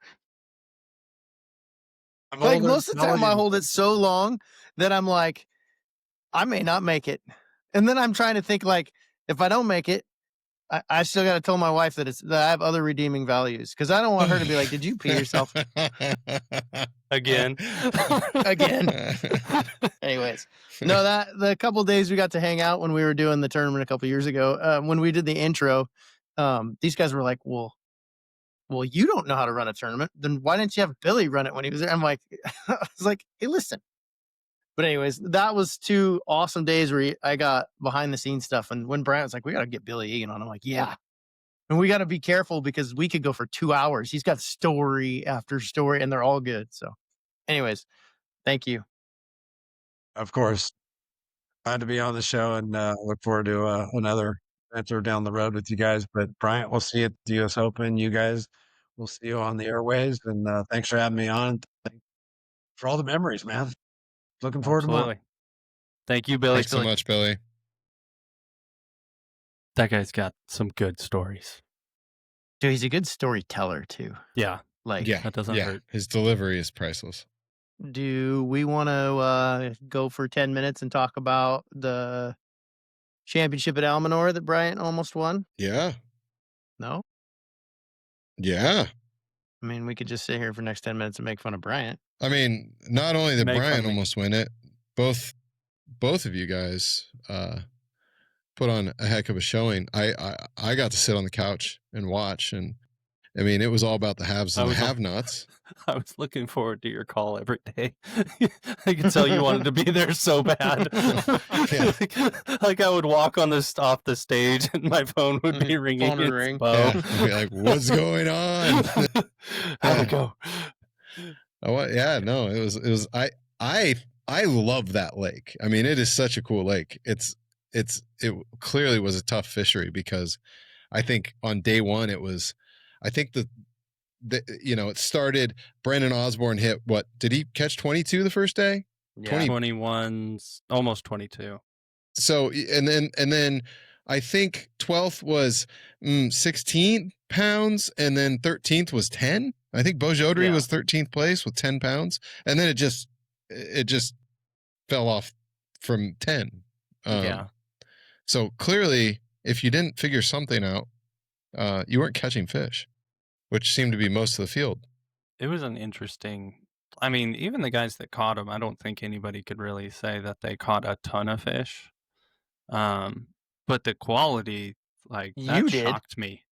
Like most of the time, I hold it so long that I'm like, I may not make it, and then I'm trying to think like, if I don't make it, I still got to tell my wife that I have other redeeming values, because I don't want her to be like, "Did you pee yourself Again?" again? Anyways, no, the couple of days we got to hang out when we were doing the tournament a couple years ago, when we did the intro, these guys were like, well, you don't know how to run a tournament. Then why didn't you have Billy run it when he was there? I'm like, I was like, hey, listen. But anyways, that was 2 awesome days where I got behind the scenes stuff. And when Brian was like, we got to get Billy Egan on, I'm like, yeah. And we got to be careful because we could go for 2 hours. He's got story after story, and they're all good. So anyways, thank you. Of course. Glad to be on the show, and look forward to another adventure down the road with you guys. But Bryant, we'll see you at the U.S. Open. You guys, we'll see you on the airways. And thanks for having me on. Thanks for all the memories, man. Looking forward to more. Absolutely. Thank you, Billy. Thanks so much, Billy. That guy's got some good stories. Dude, he's a good storyteller too. Yeah. Like, Yeah, That doesn't yeah. hurt. His delivery is priceless. do we want to go for 10 minutes and talk about the championship at Almanor that Bryant almost won? Yeah, No? yeah. I mean, we could just sit here for the next 10 minutes and make fun of Bryant. I mean, not only did Make fun Brian of me. almost win it, both of you guys put on a heck of a showing. I got to sit on the couch and watch, and I mean, it was all about the haves and the have-nots. I was looking forward to your call every day. I could tell you wanted to be there so bad. Yeah. like I would walk off the stage and my phone would be ringing. Phone would It's ring. Bo. Yeah, I'd be like, what's going on? How'd it go? Yeah, no, it was. I love that lake. I mean, it is such a cool lake. It clearly was a tough fishery because I think on day one it was. I think it started. Brandon Osborne hit what? Did he catch 22 the first day? Yeah, 21's almost 22. So and then I think 12th was 16 pounds, and then 13th was 10. I think Bo Jodry was 13th place with 10 pounds, and then it just fell off from 10. Yeah. So clearly, if you didn't figure something out, you weren't catching fish, which seemed to be most of the field. It was an interesting. I mean, even the guys that caught them, I don't think anybody could really say that they caught a ton of fish. But the quality, like, that You did. shocked me.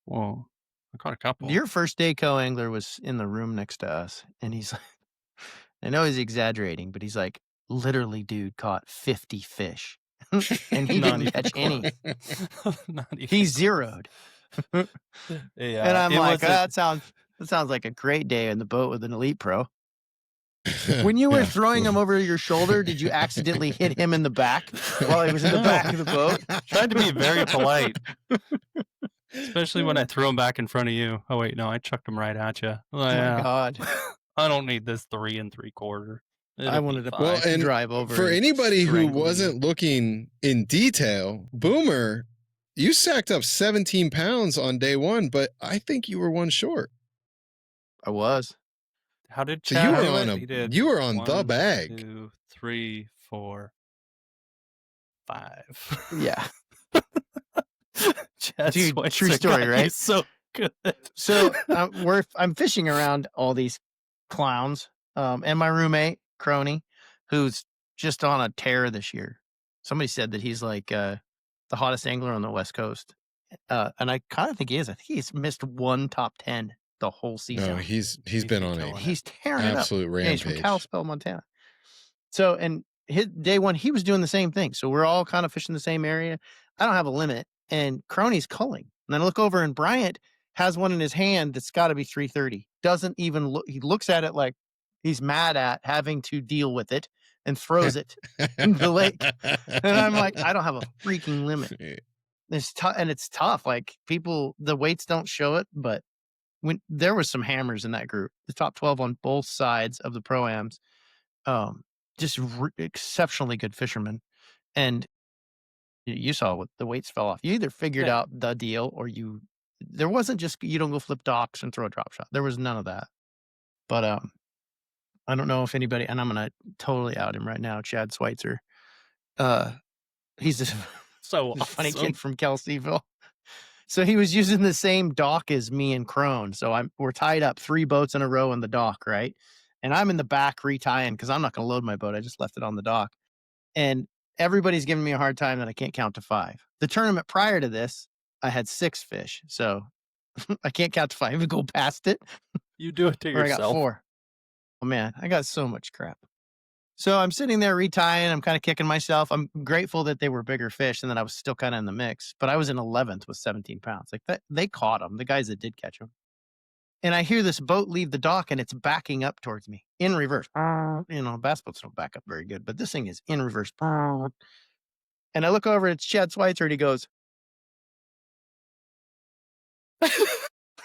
Well, I caught a couple. Your first day co-angler was in the room next to us, and he's like, I know he's exaggerating, but he's like, literally, dude caught 50 fish, and he Not didn't even catch any. Not even He zeroed. Yeah, And I'm it like, wasn't- that sounds like a great day in the boat with an elite pro. When you were Yeah. throwing him over your shoulder, did you accidentally hit him in the back while he was in the back of the boat? Tried to be very polite. Especially when I threw him back in front of you. Oh wait, no, I chucked him right at you. Oh my God. I don't need this 3 3/4. I wanted to Well, and drive over. for and anybody who strangle you. wasn't looking in detail, Boomer, you sacked up 17 pounds on day one, but I think you were one short. I was. How did So Chad you were do on it? He did you were on the 1, bag. 2, 3, 4, 5. Yeah. Chad Dude, Switzer true story, got you right? so good. So I'm fishing around all these clowns, and my roommate Crony, who's just on a tear this year. Somebody said that he's like the hottest angler on the West Coast, and I kind of think he is. I think he's missed one top 10 the whole season. No, he's been on a He's tearing it up. absolute Yeah, he's from rampage. Kalispell, Montana. So, and his day one, he was doing the same thing. So we're all kind of fishing the same area. I don't have a limit, and Crony's culling. And then I look over, and Bryant has one in his hand that's got to be 330. Doesn't even look. He looks at it like he's mad at having to deal with it and throws it into the lake. And I'm like, I don't have a freaking limit. It's tough, and it's tough. Like people, the weights don't show it, but when there was some hammers in that group, the top 12 on both sides of the pro-ams, just exceptionally good fishermen. And you saw what the weights fell off. You either figured out the deal or there wasn't just, you don't go flip docks and throw a drop shot. There was none of that. But I don't know if anybody, and I'm going to totally out him right now, Chad Schweitzer. He's a So funny awesome. kid from Kelseyville. So he was using the same dock as me and Crone. So we're tied up 3 boats in a row in the dock, right? And I'm in the back retying because I'm not going to load my boat. I just left it on the dock. And everybody's giving me a hard time that I can't count to 5. The tournament prior to this, I had 6 fish. So I can't count to 5 and go past it. You do it to Or I yourself. got 4. Oh, man, I got so much crap. So I'm sitting there retying. I'm kind of kicking myself. I'm grateful that they were bigger fish and that I was still kind of in the mix. But I was in 11th with 17 pounds. Like that, they caught them, the guys that did catch them. And I hear this boat leave the dock and it's backing up towards me in reverse. You know, bass boats don't back up very good, but this thing is in reverse. And I look over, it's Chad Schweitzer, and he goes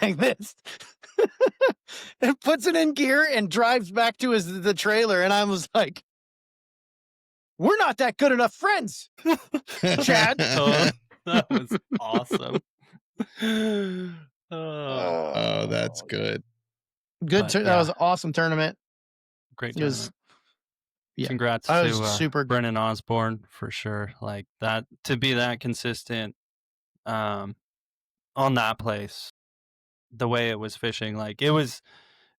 like this. And puts it in gear and drives back to the trailer. And I was like, we're not that good enough friends, Chad. Oh, that was awesome. Oh, that's good. Good. But, That was an awesome tournament. Great It was- tournament. yeah. Congrats I to was super- Brennan Osborne for sure. Like that, to be that consistent on that place, the way it was fishing, like it was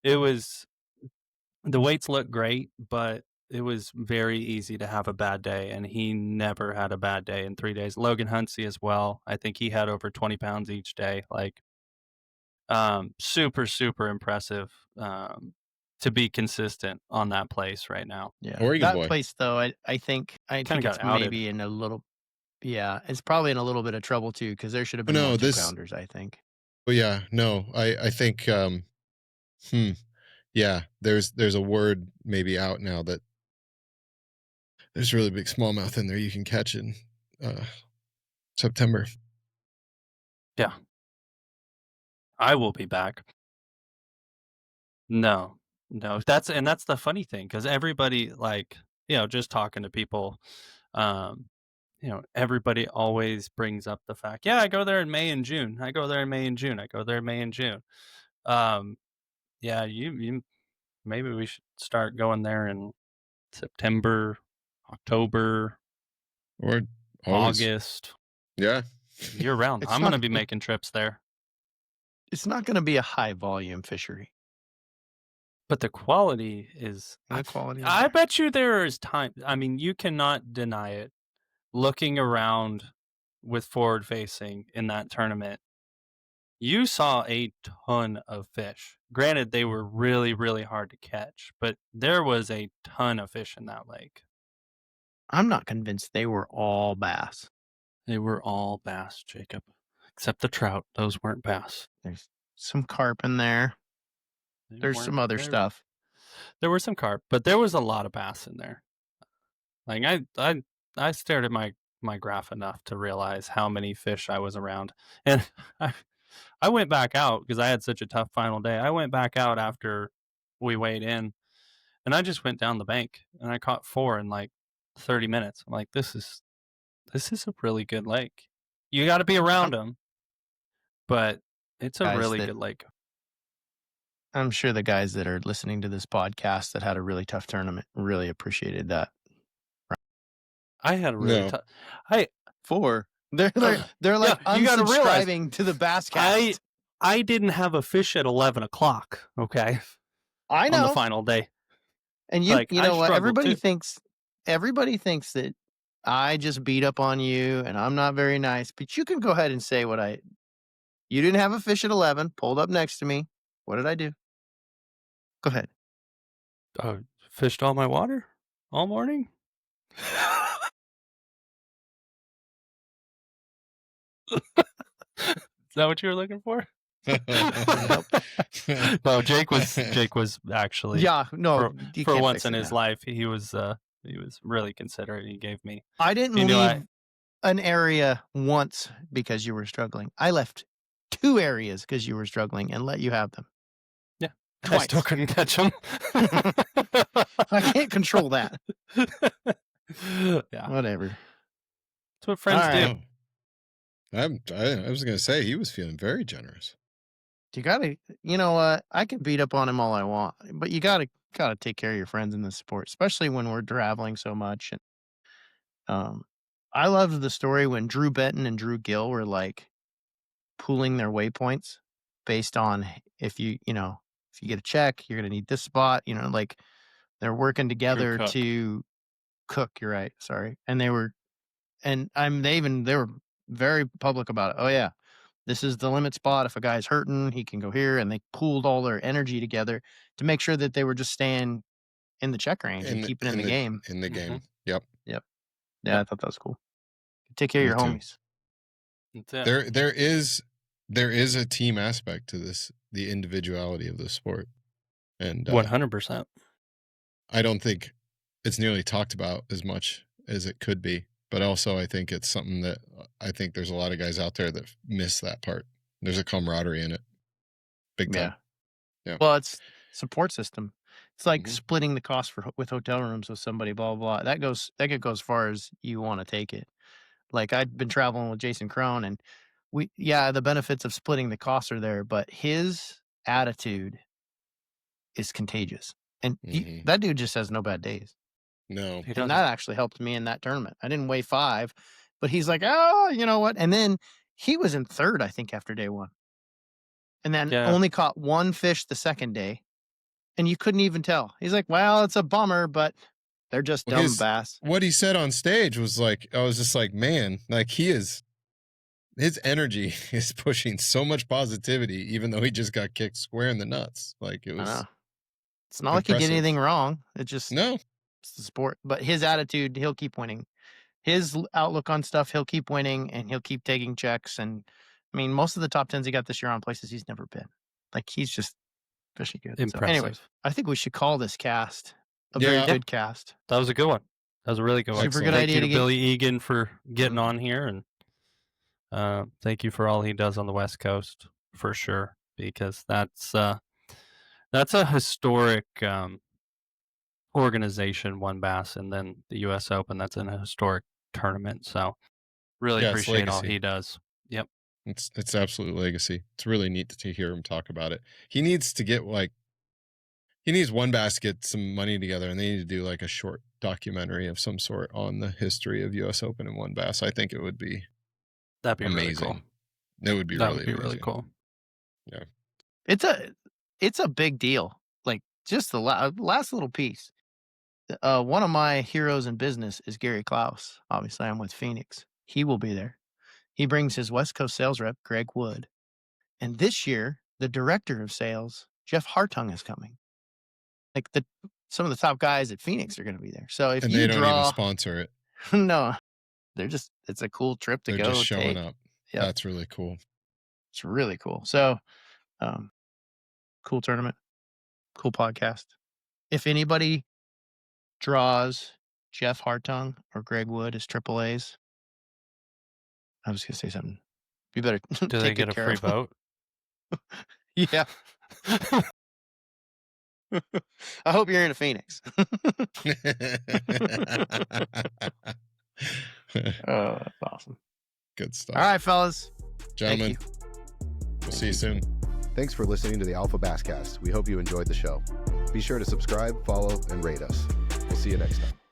the weights looked great, but it was very easy to have a bad day, and he never had a bad day in 3 days. Logan Huntsey as well. I think he had over 20 pounds each day. Like super, super impressive to be consistent on that place right now. Yeah. Oregon that boy. place, though, I think Kinda got it's outed. maybe in a little. Yeah, it's probably in a little bit of trouble too because there should have been No, more this- 2-pounders. I think. But yeah, no, I think yeah, there's a word maybe out now that there's really big smallmouth in there you can catch in September. Yeah. I will be back. No. That's the funny thing, because everybody, like, you know, just talking to people, you know, everybody always brings up the fact, yeah, I go there in May and June. I go there in May and June. I go there in May and June. Yeah, you maybe we should start going there in September, October, Or always. August, Yeah. year round. It's I'm going to not- be making trips there. It's not going to be a high volume fishery. But the quality is, The quality. is I there. bet you there is time. I mean, you cannot deny it. Looking around with forward facing in that tournament, you saw a ton of fish. Granted, they were really, really hard to catch, but there was a ton of fish in that lake. I'm not convinced they were all bass. They were all bass, Jacob, except the trout. Those weren't bass. There's some carp in there. They There's weren't- some other they're- stuff. There were some carp, but there was a lot of bass in there. Like I stared at my graph enough to realize how many fish I was around, and I, I went back out because I had such a tough final day. I went back out after we weighed in, and I just went down the bank and I caught 4 in like 30 minutes. I'm like, this is a really good lake. You got to be around them, but it's a Guys really that- good lake. I'm sure the guys that are listening to this podcast that had a really tough tournament really appreciated that. I had a really No. tough. 4. They're like Yeah, you gotta realize, unsubscribing to the BassCast. I didn't have a fish at 11 o'clock. Okay, I on know. the final day. And you Like, you I know what? struggled too. Everybody thinks that I just beat up on you and I'm not very nice. But you can go ahead and say you didn't have a fish at 11, pulled up next to me. What did I do? Go ahead. Fished all my water all morning. Is that what you were looking for? No, Jake was actually, Yeah, no. you for can't once fix in it his now. life, he was really considerate. He gave me. I didn't He knew leave an area once because you were struggling. I left 2 areas because you were struggling and let you have them. Yeah, Twice. I still couldn't catch him. I can't control that. Yeah, Whatever. that's what friends All right. do. I was going to say he was feeling very generous. You gotta, you know what? I can beat up on him all I want, but you gotta take care of your friends in the sport, especially when we're traveling so much. And I loved the story when Drew Benton and Drew Gill were like pooling their waypoints based on if you get a check, you're gonna need this spot. Like they're working together Cook. to cook. You're right. Sorry, and they were very public about it. Oh yeah. This is the limit spot. If a guy's hurting, he can go here. And they pooled all their energy together to make sure that they were just staying in the check range and keeping in the game. In the game. Mhm. Yep. Yeah, I thought that was cool. Take care of your Me too. homies. That's it. There is a team aspect to this, the individuality of the sport. And 100%. I don't think it's nearly talked about as much as it could be. But also, I think it's something that I think there's a lot of guys out there that miss that part. There's a camaraderie in it. Big time. Yeah. Well, it's support system. It's like Mhm. splitting the cost with hotel rooms with somebody, blah, blah, blah. That could go as far as you want to take it. Like I'd been traveling with Jason Crone and the benefits of splitting the costs are there, but his attitude is contagious. And Mhm. that dude just has no bad days. No. He And doesn't. that actually helped me in that tournament. I didn't weigh 5, but he's like, oh, you know what? And then he was in 3rd, I think, after day 1. And then Yeah. only caught 1 fish the second day. And you couldn't even tell. He's like, well, it's a bummer, but they're just Well, dumb bass. What he said on stage was like, I was just like, man, like his energy is pushing so much positivity, even though he just got kicked square in the nuts. Like it I was. know. It's not like he did impressive. anything wrong. It just No. it's the sport. But his attitude, he'll keep winning. His outlook on stuff, he'll keep winning and he'll keep taking checks. And I mean, most of the top 10s he got this year on places he's never been. Like he's just fishing good. Impressive. So anyway, I think we should call this cast a Yeah. very good cast. That was a good one. That was a really good one. Super good Thank idea you to to get- Billy Egan for getting on here, and thank you for all he does on the West Coast for sure, because that's a historic organization, One Bass, and then the U.S. Open. That's in a historic tournament. So really Yeah, it's appreciate all legacy. he does. Yep. It's absolute legacy. It's really neat to hear him talk about it. He needs to get he needs One Bass to get some money together, and they need to do like a short documentary of some sort on the history of U.S. Open and One Bass. I think it would be That'd be amazing. really cool. It would be That really would be really amazing. cool. It's a big deal. Like just the last little piece. One of my heroes in business is Gary Klaus. Obviously, I'm with Phoenix. He will be there. He brings his West Coast sales rep, Greg Wood. And this year, the director of sales, Jeff Hartung, is coming. Like some of the top guys at Phoenix are going to be there. So if And you they don't even draw, sponsor it. no, it's a cool trip to They're go just showing take. up. Yep. That's really cool. It's really cool. So, cool tournament, cool podcast. if anybody draws Jeff Hartung or Greg Wood as AAAs, I was gonna say something. You better Do they take get good a care free of 'em. boat? Yeah. I hope you're in a Phoenix. Oh, that's awesome. Good stuff. All right, fellas. Gentlemen, Thank we'll see you soon. Thanks for listening to the Alpha BassCast. We hope you enjoyed the show. Be sure to subscribe, follow, and rate us. We'll see you next time.